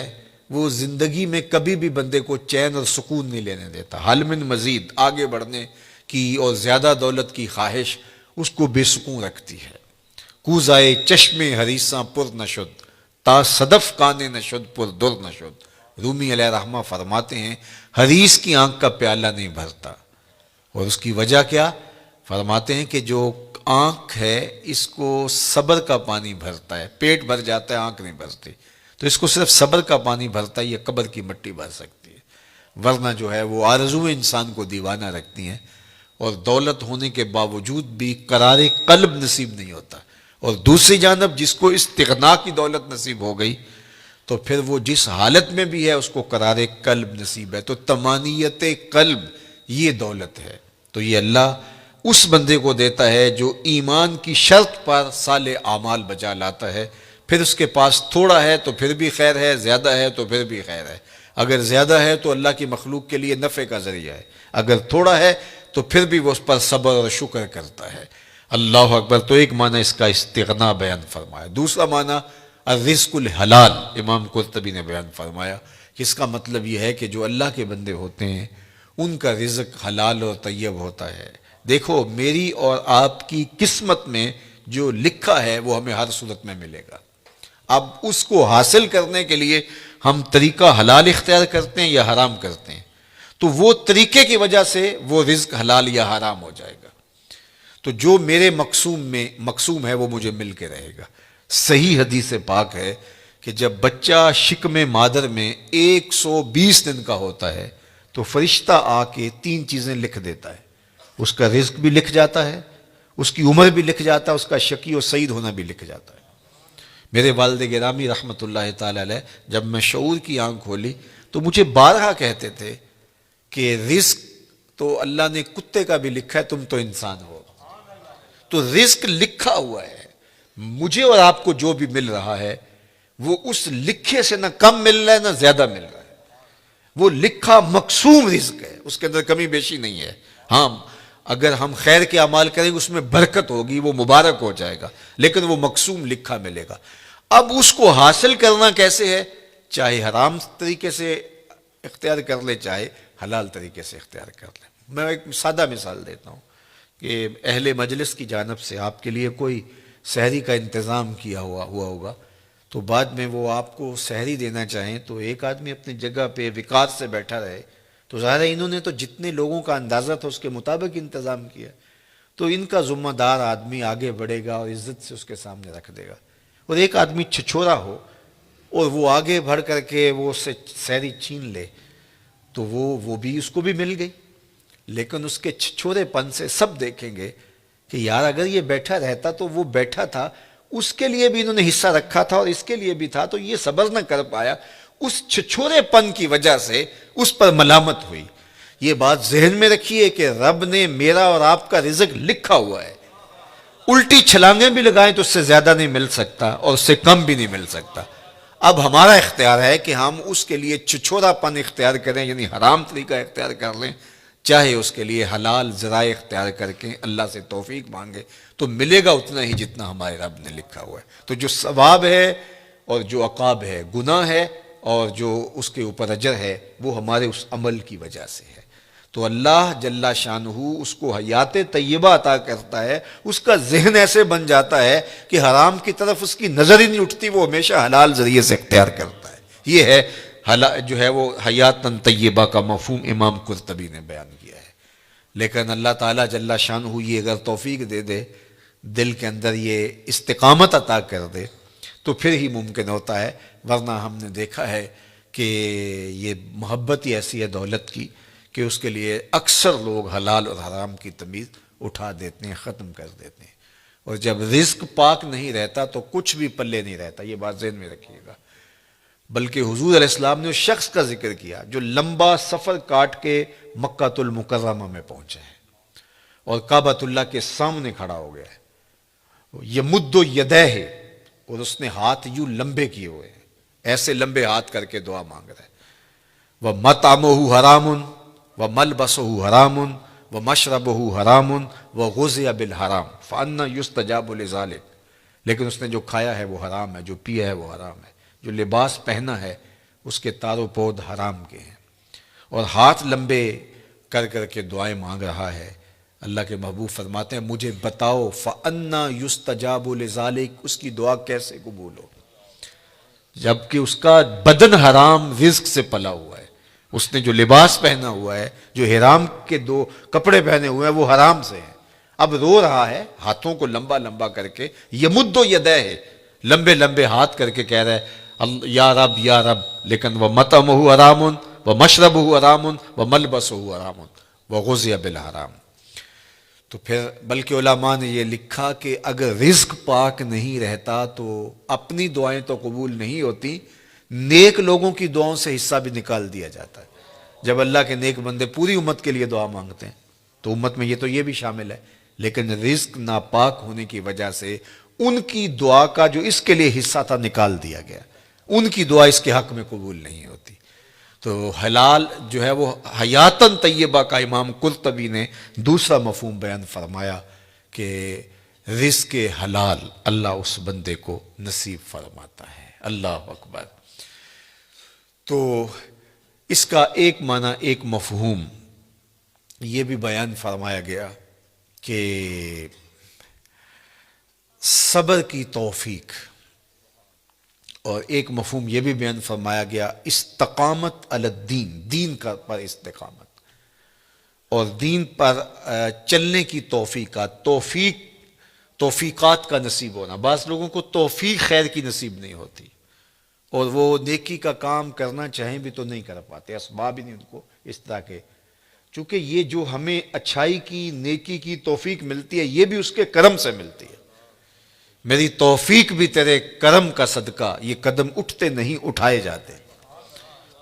وہ زندگی میں کبھی بھی بندے کو چین اور سکون نہیں لینے دیتا، حل من مزید، آگے بڑھنے کی اور زیادہ دولت کی خواہش اس کو بے سکون رکھتی ہے۔ کوزائے چشم حریصاں پر نشد، تا صدف کانے نشد پر در نشد۔ رومی علیہ رحمہ فرماتے ہیں حریص کی آنکھ کا پیالہ نہیں بھرتا، اور اس کی وجہ کیا؟ فرماتے ہیں کہ جو آنکھ ہے اس کو صبر کا پانی بھرتا ہے، پیٹ بھر جاتا ہے آنکھ نہیں بھرتی، تو اس کو صرف صبر کا پانی بھرتا ہے، یہ قبر کی مٹی بھر سکتی ہے، ورنہ جو ہے وہ آرزویں انسان کو دیوانہ رکھتی ہیں، اور دولت ہونے کے باوجود بھی قرار قلب نصیب نہیں ہوتا۔ اور دوسری جانب جس کو استغنا کی دولت نصیب ہو گئی تو پھر وہ جس حالت میں بھی ہے اس کو قرار قلب نصیب ہے۔ تو طمانیت قلب یہ دولت ہے، تو یہ اللہ اس بندے کو دیتا ہے جو ایمان کی شرط پر صالح اعمال بجا لاتا ہے، پھر اس کے پاس تھوڑا ہے تو پھر بھی خیر ہے، زیادہ ہے تو پھر بھی خیر ہے، اگر زیادہ ہے تو اللہ کی مخلوق کے لیے نفع کا ذریعہ ہے، اگر تھوڑا ہے تو پھر بھی وہ اس پر صبر اور شکر کرتا ہے۔ اللہ اکبر۔ تو ایک معنی اس کا استغنا بیان فرمایا، دوسرا معنی الرزق الحلال امام قرطبی نے بیان فرمایا کہ اس کا مطلب یہ ہے کہ جو اللہ کے بندے ہوتے ہیں ان کا رزق حلال اور طیب ہوتا ہے۔ دیکھو میری اور آپ کی قسمت میں جو لکھا ہے وہ ہمیں ہر صورت میں ملے گا، اب اس کو حاصل کرنے کے لیے ہم طریقہ حلال اختیار کرتے ہیں یا حرام کرتے ہیں، تو وہ طریقے کی وجہ سے وہ رزق حلال یا حرام ہو جائے گا۔ تو جو میرے مقسوم ہے وہ مجھے مل کے رہے گا۔ صحیح حدیث پاک ہے کہ جب بچہ شکم مادر میں 120 دن کا ہوتا ہے تو فرشتہ آ کے 3 چیزیں لکھ دیتا ہے، اس کا رزق بھی لکھ جاتا ہے، اس کی عمر بھی لکھ جاتا ہے، اس کا شقی و سعید ہونا بھی لکھ جاتا ہے۔ میرے والد گرامی رحمۃ اللہ تعالی علیہ جب میں شعور کی آنکھ کھولی تو مجھے بارہا کہتے تھے کہ رزق تو اللہ نے کتے کا بھی لکھا ہے، تم تو انسان ہو، تو رزق لکھا ہوا ہے، مجھے اور آپ کو جو بھی مل رہا ہے وہ اس لکھے سے نہ کم مل رہا ہے نہ زیادہ مل رہا ہے، وہ لکھا مقسوم رزق ہے، اس کے اندر کمی بیشی نہیں ہے۔ ہاں اگر ہم خیر کے اعمال کریں گے اس میں برکت ہوگی، وہ مبارک ہو جائے گا، لیکن وہ مقسوم لکھا ملے گا۔ اب اس کو حاصل کرنا کیسے ہے؟ چاہے حرام طریقے سے اختیار کر لے چاہے حلال طریقے سے اختیار کر لے۔ میں ایک سادہ مثال دیتا ہوں کہ اہل مجلس کی جانب سے آپ کے لیے کوئی سحری کا انتظام کیا ہوا ہوگا، تو بعد میں وہ آپ کو سحری دینا چاہیں تو ایک آدمی اپنی جگہ پہ وقار سے بیٹھا رہے، تو ظاہر ہے انہوں نے تو جتنے لوگوں کا اندازہ تھا اس کے مطابق انتظام کیا، تو ان کا ذمہ دار آدمی آگے بڑھے گا اور عزت سے اس کے سامنے رکھ دے گا، اور ایک آدمی چھچورا ہو اور وہ آگے بڑھ کر کے وہ اس سے سحری چھین لے تو وہ بھی اس کو بھی مل گئی، لیکن اس کے چھچورے پن سے سب دیکھیں گے کہ یار اگر یہ بیٹھا رہتا تو وہ بیٹھا تھا، اس کے لیے بھی انہوں نے حصہ رکھا تھا اور اس کے لیے بھی تھا، تو یہ صبر نہ کر پایا، اس چھچورے پن کی وجہ سے اس پر ملامت ہوئی۔ یہ بات ذہن میں رکھیے کہ رب نے میرا اور آپ کا رزق لکھا ہوا ہے، الٹی چھلانگیں بھی لگائیں تو اس سے زیادہ نہیں مل سکتا اور اس سے کم بھی نہیں مل سکتا۔ اب ہمارا اختیار ہے کہ ہم اس کے لیے چھچھوڑا پن اختیار کریں، یعنی حرام طریقہ اختیار کر لیں، چاہے اس کے لیے حلال ذرائع اختیار کر کے اللہ سے توفیق مانگے تو ملے گا اتنا ہی جتنا ہمارے رب نے لکھا ہوا ہے۔ تو جو ثواب ہے اور جو عقاب ہے، گناہ ہے اور جو اس کے اوپر اجر ہے، وہ ہمارے اس عمل کی وجہ سے ہے۔ تو اللہ جل شانہ اس کو حیات طیبہ عطا کرتا ہے، اس کا ذہن ایسے بن جاتا ہے کہ حرام کی طرف اس کی نظر ہی نہیں اٹھتی، وہ ہمیشہ حلال ذریعے سے اختیار کرتا ہے۔ یہ ہے جو ہے وہ حیات طیبہ کا مفہوم امام قرطبی نے بیان کیا ہے۔ لیکن اللہ تعالیٰ جل شانہ یہ اگر توفیق دے دے، دل کے اندر یہ استقامت عطا کر دے تو پھر ہی ممکن ہوتا ہے، ورنہ ہم نے دیکھا ہے کہ یہ محبت ہی ایسی ہے دولت کی کہ اس کے لیے اکثر لوگ حلال اور حرام کی تمیز اٹھا دیتے ہیں، ختم کر دیتے ہیں، اور جب رزق پاک نہیں رہتا تو کچھ بھی پلے نہیں رہتا۔ یہ بات ذہن میں رکھیے گا۔ بلکہ حضور علیہ السلام نے اس شخص کا ذکر کیا جو لمبا سفر کاٹ کے مکہ المکرمہ میں پہنچا ہے اور کعبۃ اللہ کے سامنے کھڑا ہو گیا ہے، یمد یدیہ، اور اس نے ہاتھ یوں لمبے کیے ہوئے ہیں، ایسے لمبے ہاتھ کر کے دعا مانگ رہا ہے۔ وَمَطْعَمُهُ حَرَامٌ وَمَلْبَسُهُ حَرَامٌ وَمَشْرَبُهُ حَرَامٌ وَغُذِيَ بِالْحَرَامِ فَأَنَّى يُسْتَجَابُ لِذَلِكَ، لیکن اس نے جو کھایا ہے وہ حرام ہے، جو پیا ہے وہ حرام ہے، جو لباس پہنا ہے اس کے تار و پود حرام کے ہیں، اور ہاتھ لمبے کر کر کے دعائیں مانگ رہا ہے۔ اللہ کے محبوب فرماتے ہیں مجھے بتاؤ فَأَنَّى يُسْتَجَابُ لِذَلِكَ، اس کی دعا کیسے قبول ہو جبکہ اس کا بدن حرام رزق سے پلا ہوا ہے، اس نے جو لباس پہنا ہوا ہے، جو حرام کے دو کپڑے پہنے ہوئے ہیں وہ حرام سے ہیں۔ اب رو رہا ہے ہاتھوں کو لمبا لمبا کر کے، یمد یدیہ، لمبے لمبے ہاتھ کر کے کہہ رہا ہے یا رب یا رب، لیکن وَمَطْعَمُهُ حَرَامٌ وَمَشْرَبُهُ حَرَامٌ وَمَلْبَسُهُ حَرَامٌ وَغُذِيَ بِالْحَرَامِ۔ تو پھر بلکہ علماء نے یہ لکھا کہ اگر رزق پاک نہیں رہتا تو اپنی دعائیں تو قبول نہیں ہوتی، نیک لوگوں کی دعاؤں سے حصہ بھی نکال دیا جاتا ہے۔ جب اللہ کے نیک بندے پوری امت کے لیے دعا مانگتے ہیں تو امت میں یہ بھی شامل ہے، لیکن رزق ناپاک ہونے کی وجہ سے ان کی دعا کا جو اس کے لیے حصہ تھا نکال دیا گیا، ان کی دعا اس کے حق میں قبول نہیں ہوتی۔ تو حلال جو ہے وہ حیاتاً طیبہ کا امام قرطبی نے دوسرا مفہوم بیان فرمایا کہ رزق حلال اللہ اس بندے کو نصیب فرماتا ہے۔ اللہ اکبر۔ تو اس کا ایک معنی، ایک مفہوم یہ بھی بیان فرمایا گیا کہ صبر کی توفیق، اور ایک مفہوم یہ بھی بیان فرمایا گیا استقامت علی الدین، دین کا پر استقامت، اور دین پر چلنے کی توفیقات کا نصیب ہونا۔ بعض لوگوں کو توفیق خیر کی نصیب نہیں ہوتی اور وہ نیکی کا کام کرنا چاہیں بھی تو نہیں کر پاتے، اسباب ہی نہیں ان کو اس طرح کے، چونکہ یہ جو ہمیں اچھائی کی نیکی کی توفیق ملتی ہے یہ بھی اس کے کرم سے ملتی ہے۔ میری توفیق بھی تیرے کرم کا صدقہ، یہ قدم اٹھتے نہیں اٹھائے جاتے۔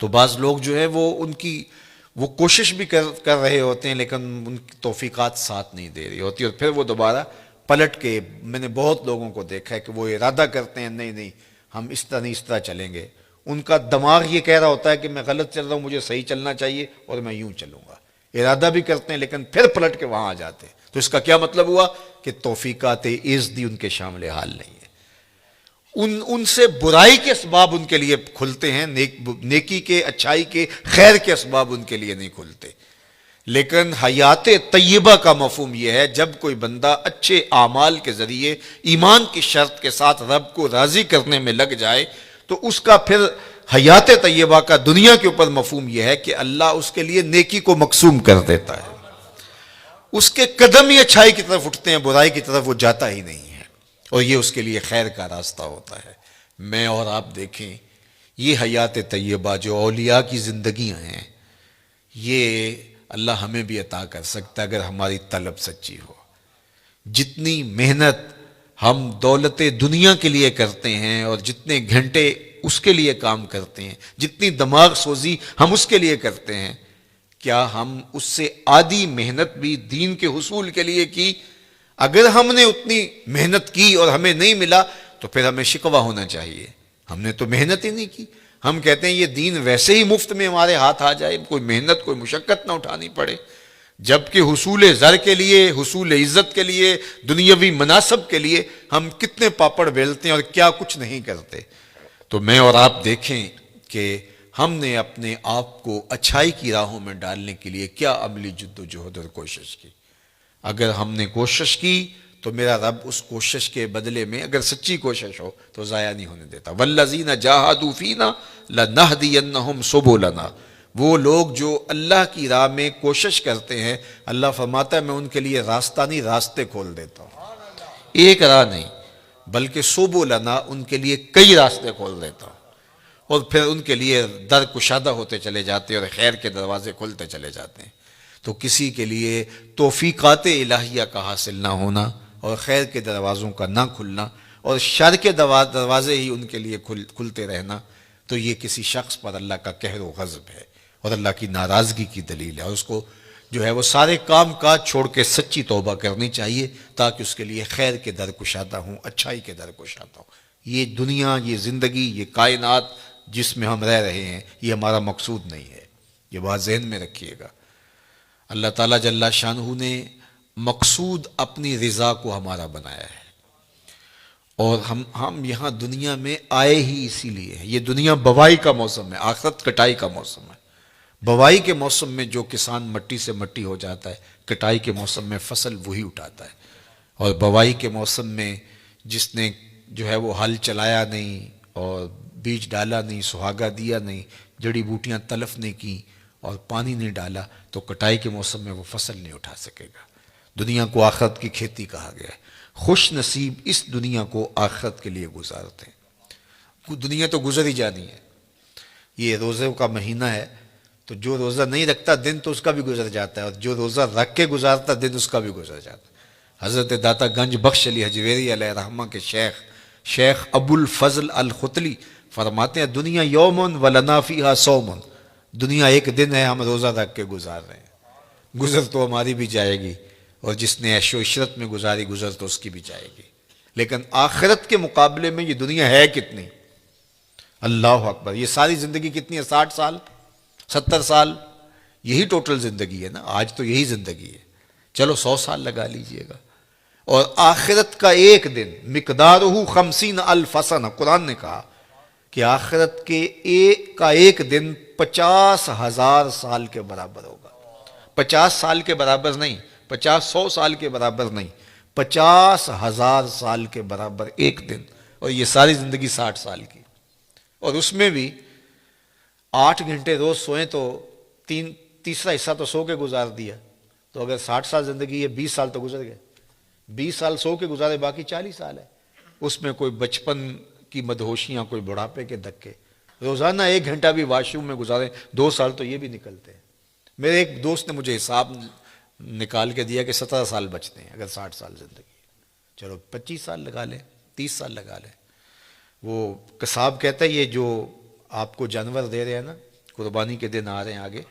تو بعض لوگ جو ہے وہ کوشش بھی کر رہے ہوتے ہیں لیکن ان کی توفیقات ساتھ نہیں دے رہی ہوتی، اور پھر وہ دوبارہ پلٹ کے، میں نے بہت لوگوں کو دیکھا ہے کہ وہ ارادہ کرتے ہیں نہیں ہم اس طرح نہیں اس طرح چلیں گے، ان کا دماغ یہ کہہ رہا ہوتا ہے کہ میں غلط چل رہا ہوں، مجھے صحیح چلنا چاہیے اور میں یوں چلوں گا، ارادہ بھی کرتے ہیں لیکن پھر پلٹ کے وہاں آ جاتے ہیں۔ تو اس کا کیا مطلب ہوا کہ توفیقات عزدی ان کے شامل حال نہیں ہے، ان سے برائی کے اسباب ان کے لیے کھلتے ہیں، نیکی کے، اچھائی کے، خیر کے اسباب ان کے لیے نہیں کھلتے۔ لیکن حیات طیبہ کا مفہوم یہ ہے جب کوئی بندہ اچھے اعمال کے ذریعے ایمان کی شرط کے ساتھ رب کو راضی کرنے میں لگ جائے تو اس کا پھر حیات طیبہ کا دنیا کے اوپر مفہوم یہ ہے کہ اللہ اس کے لیے نیکی کو مقسوم کر دیتا ہے، اس کے قدم ہی اچھائی کی طرف اٹھتے ہیں، برائی کی طرف وہ جاتا ہی نہیں ہے، اور یہ اس کے لیے خیر کا راستہ ہوتا ہے۔ میں اور آپ دیکھیں یہ حیات طیبہ جو اولیاء کی زندگیاں ہیں، یہ اللہ ہمیں بھی عطا کر سکتا ہے اگر ہماری طلب سچی ہو۔ جتنی محنت ہم دولت دنیا کے لیے کرتے ہیں اور جتنے گھنٹے اس کے لیے کام کرتے ہیں، جتنی دماغ سوزی ہم اس کے لیے کرتے ہیں، کیا ہم اس سے آدھی محنت بھی دین کے حصول کے لیے کی؟ اگر ہم نے اتنی محنت کی اور ہمیں نہیں ملا تو پھر ہمیں شکوہ ہونا چاہیے، ہم نے تو محنت ہی نہیں کی۔ ہم کہتے ہیں یہ دین ویسے ہی مفت میں ہمارے ہاتھ آ جائے، کوئی محنت کوئی مشقت نہ اٹھانی پڑے، جبکہ حصول زر کے لیے، حصول عزت کے لیے، دنیاوی مناصب کے لیے ہم کتنے پاپڑ بیلتے ہیں اور کیا کچھ نہیں کرتے۔ تو میں اور آپ دیکھیں کہ ہم نے اپنے آپ کو اچھائی کی راہوں میں ڈالنے کے لیے کیا عملی جد و جہد اور کوشش کی۔ اگر ہم نے کوشش کی تو میرا رب اس کوشش کے بدلے میں، اگر سچی کوشش ہو تو ضائع نہیں ہونے دیتا۔ والذین جاہدوا فینا لنہدینہم سبلنا، وہ لوگ جو اللہ کی راہ میں کوشش کرتے ہیں، اللہ فرماتا ہے میں ان کے لیے راستہ نہیں، راستے کھول دیتا ہوں۔ ایک راہ نہیں بلکہ سبلنا، ان کے لیے کئی راستے کھول دیتا ہوں، اور پھر ان کے لیے در کشادہ ہوتے چلے جاتے ہیں اور خیر کے دروازے کھلتے چلے جاتے ہیں۔ تو کسی کے لیے توفیقات الہیہ کا حاصل نہ ہونا اور خیر کے دروازوں کا نہ کھلنا اور شر کے دروازے ہی ان کے لیے کھلتے رہنا، تو یہ کسی شخص پر اللہ کا قہر و غضب ہے اور اللہ کی ناراضگی کی دلیل ہے، اور اس کو جو ہے وہ سارے کام کاج چھوڑ کے سچی توبہ کرنی چاہیے تاکہ اس کے لیے خیر کے در کشادہ ہوں، اچھائی کے در کشادہ ہوں۔ یہ دنیا، یہ زندگی، یہ کائنات جس میں ہم رہ رہے ہیں، یہ ہمارا مقصود نہیں ہے، یہ بات ذہن میں رکھیے گا۔ اللہ تعالیٰ جل شانہ نے مقصود اپنی رضا کو ہمارا بنایا ہے، اور ہم یہاں دنیا میں آئے ہی اسی لیے ہیں۔ یہ دنیا بوائی کا موسم ہے، آخرت کٹائی کا موسم ہے۔ بوائی کے موسم میں جو کسان مٹی سے مٹی ہو جاتا ہے، کٹائی کے موسم میں فصل وہی اٹھاتا ہے، اور بوائی کے موسم میں جس نے جو ہے وہ ہل چلایا نہیں اور بیج ڈالا نہیں، سہاگا دیا نہیں، جڑی بوٹیاں تلف نہیں کی اور پانی نہیں ڈالا، تو کٹائی کے موسم میں وہ فصل نہیں اٹھا سکے گا۔ دنیا کو آخرت کی کھیتی کہا گیا ہے۔ خوش نصیب اس دنیا کو آخرت کے لیے گزارتے ہیں۔ دنیا تو گزر ہی جانی ہے۔ یہ روزے کا مہینہ ہے، تو جو روزہ نہیں رکھتا دن تو اس کا بھی گزر جاتا ہے، اور جو روزہ رکھ کے گزارتا دن اس کا بھی گزر جاتا ہے۔ حضرت داتا گنج بخش علی حجویری علیہ رحمہ کے شیخ ابو الفضل الختلی فرماتے ہیں دنیا یومن ولنا فیہا صومن، دنیا ایک دن ہے، ہم روزہ رکھ کے گزار رہے ہیں، گزر تو ہماری بھی جائے گی، اور جس نے عیش و عشرت میں گزاری گزر تو اس کی بھی جائے گی، لیکن آخرت کے مقابلے میں یہ دنیا ہے کتنی؟ اللہ اکبر! یہ ساری زندگی کتنی ہے؟ 60 سال، 70 سال، یہی ٹوٹل زندگی ہے نا، آج تو یہی زندگی ہے، چلو 100 سال لگا لیجئے گا، اور آخرت کا ایک دن مقدارہ 50,000 سنہ، قرآن نے کہا کہ آخرت کے ایک دن 50,000 سال کے برابر ہوگا۔ 50 سال کے برابر نہیں، 100 سال کے برابر نہیں، 50,000 سال کے برابر ایک دن، اور یہ ساری زندگی 60 سال کی، اور اس میں بھی 8 گھنٹے روز سوئیں تو تیسرا حصہ تو سو کے گزار دیا، تو اگر 60 سال زندگی ہے، 20 سال تو گزر گئے، 20 سال سو کے گزارے، باقی 40 سال ہے، اس میں کوئی بچپن کی مدہوشیاں، کوئی بڑھاپے کے دھکے، روزانہ 1 گھنٹہ بھی واش روم میں گزاریں، 2 سال تو یہ بھی نکلتے ہیں۔ میرے ایک دوست نے مجھے حساب نکال کے دیا کہ 17 سال بچتے ہیں اگر 60 سال زندگی ہے، چلو 25 سال لگا لیں، 30 سال لگا لیں۔ وہ قصاب کہتا ہے یہ جو آپ کو جانور دے رہے ہیں نا، قربانی کے دن آ رہے ہیں آگے،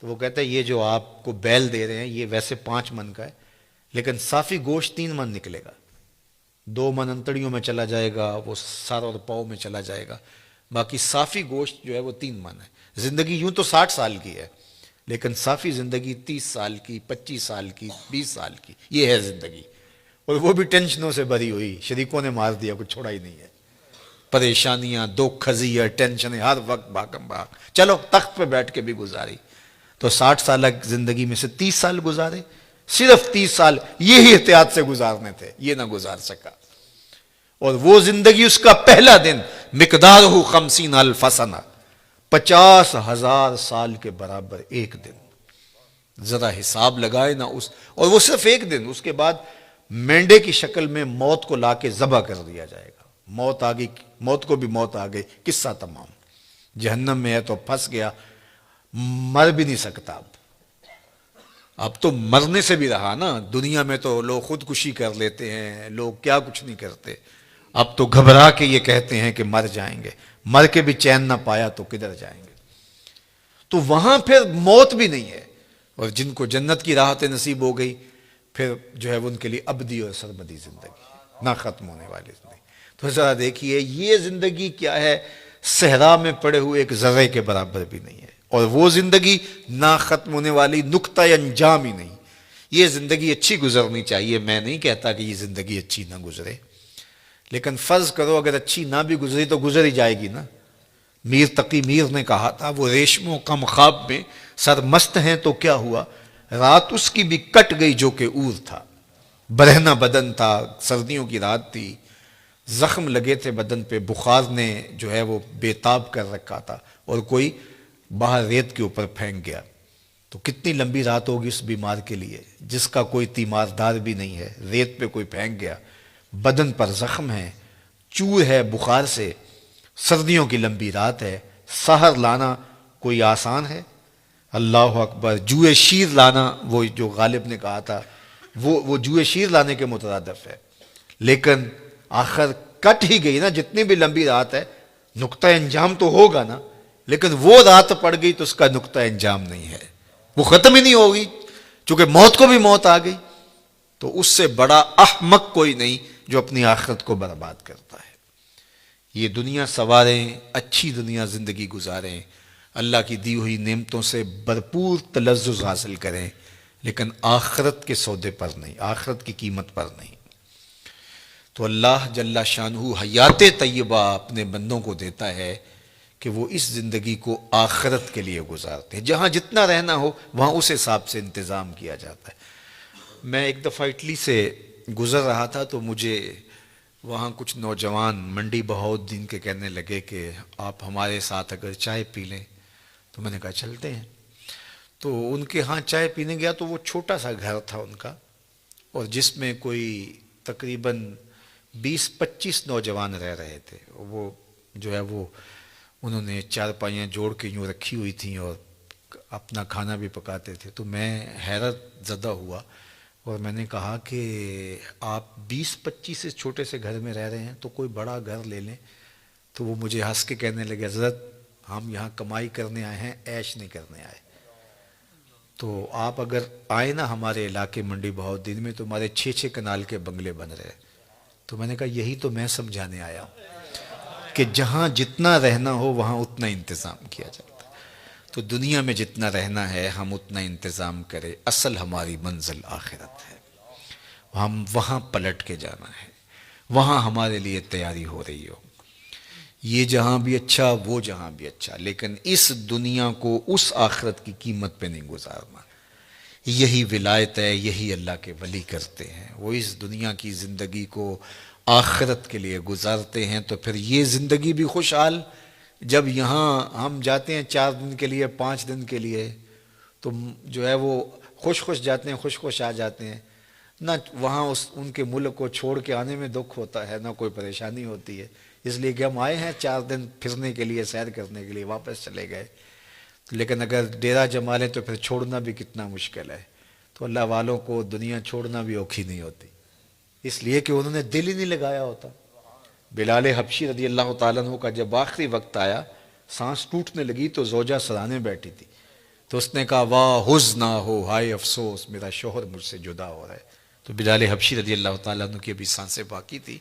تو وہ کہتا ہے یہ جو آپ کو بیل دے رہے ہیں یہ ویسے 5 من کا ہے، لیکن صافی گوشت 3 من نکلے گا، 2 من انتڑیوں میں چلا جائے گا، وہ سر اور پاؤں میں چلا جائے گا، باقی صافی گوشت جو ہے وہ 3 من ہے۔ زندگی یوں تو 60 سال کی ہے، لیکن صافی زندگی 30 سال کی، 25 سال کی، 20 سال کی، یہ ہے زندگی، اور وہ بھی ٹینشنوں سے بھری ہوئی، شریکوں نے مار دیا، کچھ چھوڑا ہی نہیں ہے، پریشانیاں، دکھ خزیاں، ٹینشنیں، ہر وقت بھاگم بھاگ، چلو تخت پہ بیٹھ کے بھی گزاری، تو 60 سال زندگی میں سے 30 سال گزارے، صرف 30 سال یہی احتیاط سے گزارنے تھے، یہ نہ گزار سکا، اور وہ زندگی اس کا پہلا دن مقدارہ 50,000 سنہ، 50,000 سال کے برابر ایک دن، ذرا حساب لگائے نا اس، اور وہ صرف ایک دن، اس کے بعد مینڈے کی شکل میں موت کو لا کے ذبح کر دیا جائے گا، موت آ گئی، موت کو بھی موت آ گئی، قصہ تمام، جہنم میں ہے تو پھنس گیا، مر بھی نہیں سکتا، اب تو مرنے سے بھی رہا نا، دنیا میں تو لوگ خودکشی کر لیتے ہیں، لوگ کیا کچھ نہیں کرتے، اب تو گھبرا کے یہ کہتے ہیں کہ مر جائیں گے، مر کے بھی چین نہ پایا تو کدھر جائیں گے، تو وہاں پھر موت بھی نہیں ہے، اور جن کو جنت کی راحت نصیب ہو گئی پھر جو ہے وہ ان کے لیے ابدی اور سرمدی زندگی، نہ ختم ہونے والی زندگی۔ تو ذرا دیکھیے یہ زندگی کیا ہے، صحرا میں پڑے ہوئے ایک ذرے کے برابر بھی نہیں ہے، اور وہ زندگی نہ ختم ہونے والی، نقطۂ انجام ہی نہیں۔ یہ زندگی اچھی گزرنی چاہیے، میں نہیں کہتا کہ یہ زندگی اچھی نہ گزرے، لیکن فرض کرو اگر اچھی نہ بھی گزری تو گزر ہی جائے گی نا۔ میر تقی میر نے کہا تھا وہ ریشموں کم خواب میں سرمست ہیں تو کیا ہوا، رات اس کی بھی کٹ گئی جو کہ اور تھا۔ برہنہ بدن تھا، سردیوں کی رات تھی، زخم لگے تھے بدن پہ، بخار نے جو ہے وہ بےتاب کر رکھا تھا، اور کوئی باہر ریت کے اوپر پھینک گیا۔ تو کتنی لمبی رات ہوگی اس بیمار کے لیے جس کا کوئی تیماردار بھی نہیں ہے، ریت پہ کوئی پھینک گیا، بدن پر زخم ہے، چور ہے بخار سے، سردیوں کی لمبی رات ہے، سحر لانا کوئی آسان ہے؟ اللہ اکبر، جوئے شیر لانا، وہ جو غالب نے کہا تھا وہ جوئے شیر لانے کے مترادف ہے، لیکن آخر کٹ ہی گئی نا۔ جتنی بھی لمبی رات ہے نقطہ انجام تو ہوگا نا، لیکن وہ رات پڑ گئی تو اس کا نقطہ انجام نہیں ہے، وہ ختم ہی نہیں ہوگی، چونکہ موت کو بھی موت آ گئی۔ تو اس سے بڑا احمق کوئی نہیں جو اپنی آخرت کو برباد کرتا ہے۔ یہ دنیا سواریں، اچھی دنیا زندگی گزاریں، اللہ کی دی ہوئی نعمتوں سے بھرپور تلذذ حاصل کریں، لیکن آخرت کے سودے پر نہیں، آخرت کی قیمت پر نہیں۔ تو اللہ جل شانہ حیات طیبہ اپنے بندوں کو دیتا ہے کہ وہ اس زندگی کو آخرت کے لیے گزارتے ہیں، جہاں جتنا رہنا ہو وہاں اس حساب سے انتظام کیا جاتا ہے۔ میں ایک دفعہ اٹلی سے گزر رہا تھا تو مجھے وہاں کچھ نوجوان منڈی بہاؤالدین کے کہنے لگے کہ آپ ہمارے ساتھ اگر چائے پی لیں، تو میں نے کہا چلتے ہیں۔ تو ان کے ہاں چائے پینے گیا تو وہ چھوٹا سا گھر تھا ان کا، اور جس میں کوئی تقریباً 20-25 نوجوان رہ رہے تھے۔ وہ جو ہے وہ انہوں نے چارپائیاں جوڑ کے یوں رکھی ہوئی تھیں اور اپنا کھانا بھی پکاتے تھے۔ تو میں حیرت زدہ ہوا اور میں نے کہا کہ آپ 20-25 سے چھوٹے سے گھر میں رہ رہے ہیں تو کوئی بڑا گھر لے لیں۔ تو وہ مجھے ہنس کے کہنے لگے حضرت ہم یہاں کمائی کرنے آئے ہیں، عیش نہیں کرنے آئے۔ تو آپ اگر آئے نا ہمارے علاقے منڈی بہاؤالدین میں تو ہمارے 6 کنال کے بنگلے بن رہے۔ تو میں نے کہا یہی تو میں سمجھانے آیا ہوں کہ جہاں جتنا رہنا ہو وہاں اتنا انتظام کیا جاتا ہے۔ تو دنیا میں جتنا رہنا ہے ہم اتنا انتظام کریں، اصل ہماری منزل آخرت ہے، ہم وہاں پلٹ کے جانا ہے، وہاں ہمارے لیے تیاری ہو رہی ہو۔ یہ جہاں بھی اچھا، وہ جہاں بھی اچھا، لیکن اس دنیا کو اس آخرت کی قیمت پہ نہیں گزارنا۔ یہی ولایت ہے، یہی اللہ کے ولی کرتے ہیں، وہ اس دنیا کی زندگی کو آخرت کے لیے گزارتے ہیں۔ تو پھر یہ زندگی بھی خوشحال، جب یہاں ہم جاتے ہیں 4 دن کے لیے، 5 دن کے لیے، تو جو ہے وہ خوش جاتے ہیں، خوش آ جاتے ہیں، نہ وہاں ان کے ملک کو چھوڑ کے آنے میں دکھ ہوتا ہے، نہ کوئی پریشانی ہوتی ہے، اس لیے کہ ہم آئے ہیں 4 دن پھرنے کے لیے، سیر کرنے کے لیے، واپس چلے گئے۔ لیکن اگر ڈیرا جما لیں تو پھر چھوڑنا بھی کتنا مشکل ہے۔ تو اللہ والوں کو دنیا چھوڑنا بھی اوکھی نہیں ہوتی، اس لیے کہ انہوں نے دل ہی نہیں لگایا ہوتا۔ بلال حبشی رضی اللہ تعالیٰ عنہ کا جب آخری وقت آیا، سانس ٹوٹنے لگی تو زوجہ سرانے بیٹھی تھی، تو اس نے کہا واہ حزنا ہو، ہائے افسوس میرا شوہر مجھ سے جدا ہو رہا ہے۔ تو بلال حبشی رضی اللہ تعالیٰ عنہ کی ابھی سانسیں باقی تھی،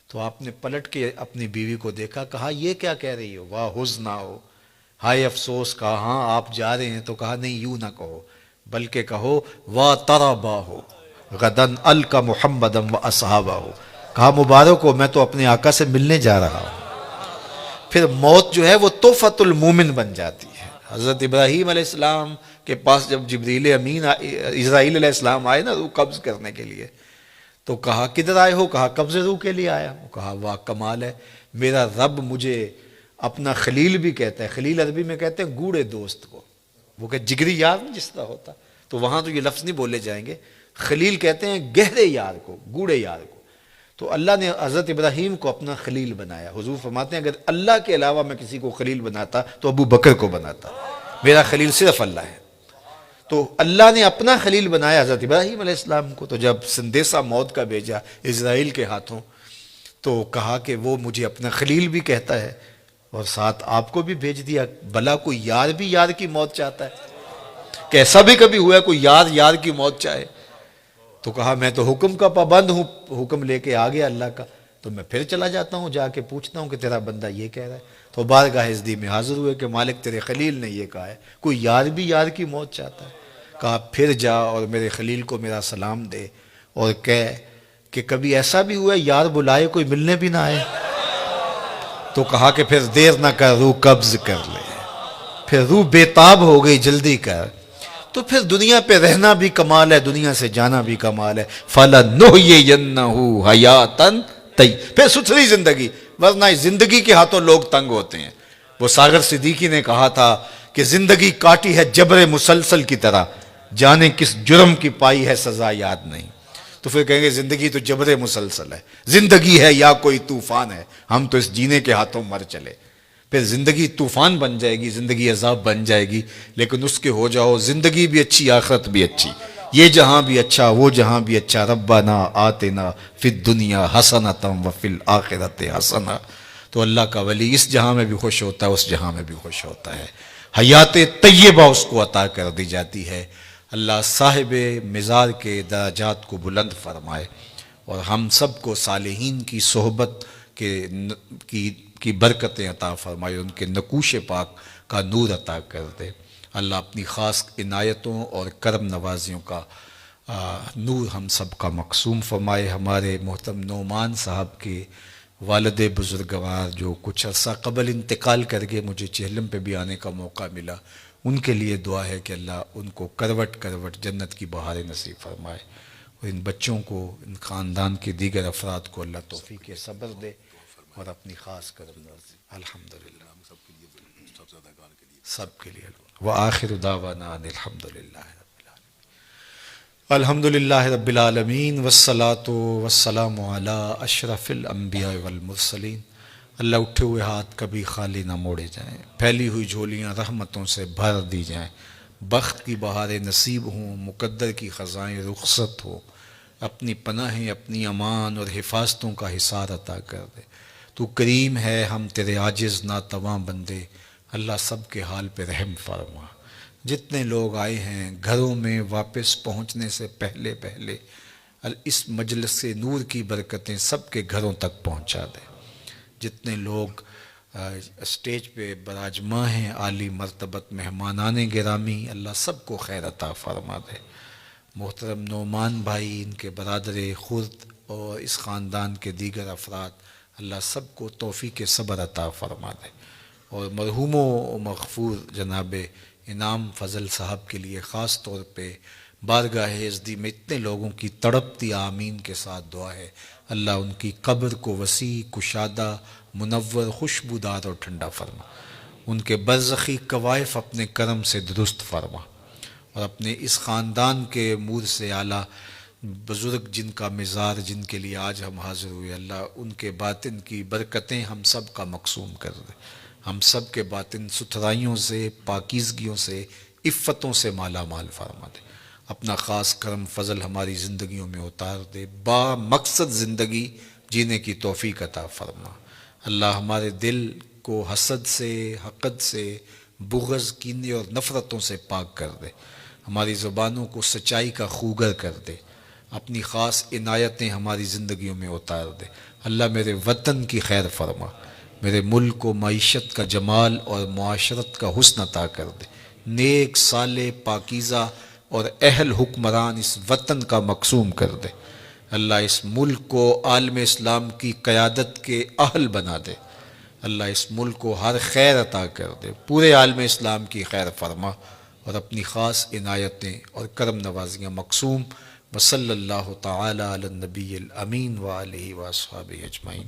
تو آپ نے پلٹ کے اپنی بیوی کو دیکھا، کہا یہ کیا کہہ رہی ہو، واہ حزنا ہو، ہائے افسوس۔ کہا ہاں آپ جا رہے ہیں، تو کہا نہیں یوں نہ کہو، بلکہ کہو واہ تربا ہو غدن القا محمدم و اصحابہ ہو۔ کہا مبارک ہو، میں تو اپنے آقا سے ملنے جا رہا ہوں۔ پھر موت جو ہے وہ تحفۃ المومن بن جاتی ہے۔ حضرت ابراہیم علیہ السلام کے پاس جب جبریل امین اسرائیل علیہ السلام آئے نا روح قبض کرنے کے لیے، تو کہا کدھر آئے ہو؟ کہا قبض روح کے لیے آیا ہوں۔ کہا واہ کمال ہے، میرا رب مجھے اپنا خلیل بھی کہتا ہے۔ خلیل عربی میں کہتے ہیں گوڑے دوست کو، وہ کہ جگری یار جس طرح ہوتا، تو وہاں تو یہ لفظ نہیں بولے جائیں گے، خلیل کہتے ہیں گہرے یار کو، گوڑے یار کو۔ تو اللہ نے حضرت ابراہیم کو اپنا خلیل بنایا۔ حضور فرماتے ہیں اگر اللہ کے علاوہ میں کسی کو خلیل بناتا تو ابو بکر کو بناتا، میرا خلیل صرف اللہ ہے۔ تو اللہ نے اپنا خلیل بنایا حضرت ابراہیم علیہ السلام کو۔ تو جب سندیسہ موت کا بھیجا اسرائیل کے ہاتھوں، تو کہا کہ وہ مجھے اپنا خلیل بھی کہتا ہے اور ساتھ آپ کو بھی بھیج دیا، بھلا کوئی یار بھی یار کی موت چاہتا ہے؟ کہ ایسا بھی کبھی ہوا ہے کوئی یار یار کی موت چاہے؟ تو کہا میں تو حکم کا پابند ہوں، حکم لے کے آ گیا اللہ کا، تو میں پھر چلا جاتا ہوں، جا کے پوچھتا ہوں کہ تیرا بندہ یہ کہہ رہا ہے۔ تو بارگاہ عزتی میں حاضر ہوئے کہ مالک تیرے خلیل نے یہ کہا ہے، کوئی یار بھی یار کی موت چاہتا ہے؟ کہا پھر جا اور میرے خلیل کو میرا سلام دے اور کہہ کہ کبھی ایسا بھی ہوا ہے یار بلائے کوئی ملنے بھی نہ آئے؟ تو کہا کہ پھر دیر نہ کر، روح قبض کر لے۔ پھر روح بےتاب ہو گئی، جلدی کر۔ تو پھر دنیا پہ رہنا بھی کمال ہے، دنیا سے جانا بھی کمال ہے۔ فَلَنُحْيِيَنَّهُ حَيَاتًا طَيِّبَةً، پھر ستھری زندگی، ورنہ اس زندگی کے ہاتھوں لوگ تنگ ہوتے ہیں۔ وہ ساغر صدیقی نے کہا تھا کہ زندگی کاٹی ہے جبر مسلسل کی طرح، جانے کس جرم کی پائی ہے سزا یاد نہیں۔ تو پھر کہیں گے زندگی تو جبر مسلسل ہے، زندگی ہے یا کوئی طوفان ہے، ہم تو اس جینے کے ہاتھوں مر چلے۔ پھر زندگی طوفان بن جائے گی، زندگی عذاب بن جائے گی، لیکن اس کے ہو جاؤ زندگی بھی اچھی، آخرت بھی اچھی، یہ جہاں بھی اچھا وہ جہاں بھی اچھا۔ ربنا آتنا فی الدنیا حسنۃ وفی الآخرۃ حسنہ۔ تو اللہ کا ولی اس جہاں میں بھی خوش ہوتا ہے، اس جہاں میں بھی خوش ہوتا ہے، حیات طیبہ اس کو عطا کر دی جاتی ہے۔ اللہ صاحب مزار کے درجات کو بلند فرمائے اور ہم سب کو صالحین کی صحبت کی برکتیں عطا فرمائے، ان کے نقوش پاک کا نور عطا کر دے۔ اللہ اپنی خاص عنایتوں اور کرم نوازیوں کا نور ہم سب کا مقسوم فرمائے۔ ہمارے محترم نعمان صاحب کے والد بزرگوار جو کچھ عرصہ قبل انتقال کر گئے، مجھے چہلم پہ بھی آنے کا موقع ملا، ان کے لیے دعا ہے کہ اللہ ان کو کروٹ کروٹ جنت کی بہاریں نصیب فرمائے، اور ان بچوں کو، ان خاندان کے دیگر افراد کو اللہ توفیق صبر دے اور اپنی خاص کرم نوازی۔ الحمدللہ سب کے لیے وآخر دعوانا ان الحمدللہ الحمدللہ رب العالمین، والصلاة والسلام علی اشرف الانبیاء والمرسلین۔ اللہ اٹھے ہوئے ہاتھ کبھی خالی نہ موڑے جائیں، پھیلی ہوئی جھولیاں رحمتوں سے بھر دی جائیں، بخت کی بہاریں نصیب ہوں، مقدر کی خزائیں رخصت ہو، اپنی پناہیں، اپنی امان اور حفاظتوں کا حصار عطا کر دے۔ تو کریم ہے، ہم تیرے عاجز ناتواں بندے، اللہ سب کے حال پہ رحم فرما۔ جتنے لوگ آئے ہیں گھروں میں واپس پہنچنے سے پہلے اس مجلس سے نور کی برکتیں سب کے گھروں تک پہنچا دے۔ جتنے لوگ اسٹیج پہ براجماں ہیں، عالی مرتبت مہمانان گرامی، اللہ سب کو خیر عطا فرما دے۔ محترم نعمان بھائی، ان کے برادر خرد اور اس خاندان کے دیگر افراد، اللہ سب کو توفیق صبر عطا فرما دے، اور مرحوم و مغفور جناب انعام فضل صاحب کے لیے خاص طور پہ بارگاہ عزتی میں اتنے لوگوں کی تڑپتی آمین کے ساتھ دعا ہے، اللہ ان کی قبر کو وسیع، کشادہ، منور، خوشبودار اور ٹھنڈا فرما، ان کے برزخی کوائف اپنے کرم سے درست فرما، اور اپنے اس خاندان کے امور سے اعلیٰ بزرگ جن کا مزار، جن کے لیے آج ہم حاضر ہوئے، اللہ ان کے باطن کی برکتیں ہم سب کا مقسوم کر دے، ہم سب کے باطن ستھرائیوں سے، پاکیزگیوں سے، عفتوں سے مالا مال فرما دے، اپنا خاص کرم فضل ہماری زندگیوں میں اتار دے، با مقصد زندگی جینے کی توفیق عطا فرما۔ اللہ ہمارے دل کو حسد سے، حقد سے، بغض، کینے اور نفرتوں سے پاک کر دے، ہماری زبانوں کو سچائی کا خوگر کر دے، اپنی خاص عنایتیں ہماری زندگیوں میں اتار دے۔ اللہ میرے وطن کی خیر فرما، میرے ملک کو معیشت کا جمال اور معاشرت کا حسن عطا کر دے، نیک، صالح، پاکیزہ اور اہل حکمران اس وطن کا مقسوم کر دے۔ اللہ اس ملک کو عالم اسلام کی قیادت کے اہل بنا دے، اللہ اس ملک کو ہر خیر عطا کر دے، پورے عالم اسلام کی خیر فرما، اور اپنی خاص عنایتیں اور کرم نوازیاں مقسوم۔ وصلی اللہ تعالی علی النبی الامین وآلہ واصحابہ اجمعین۔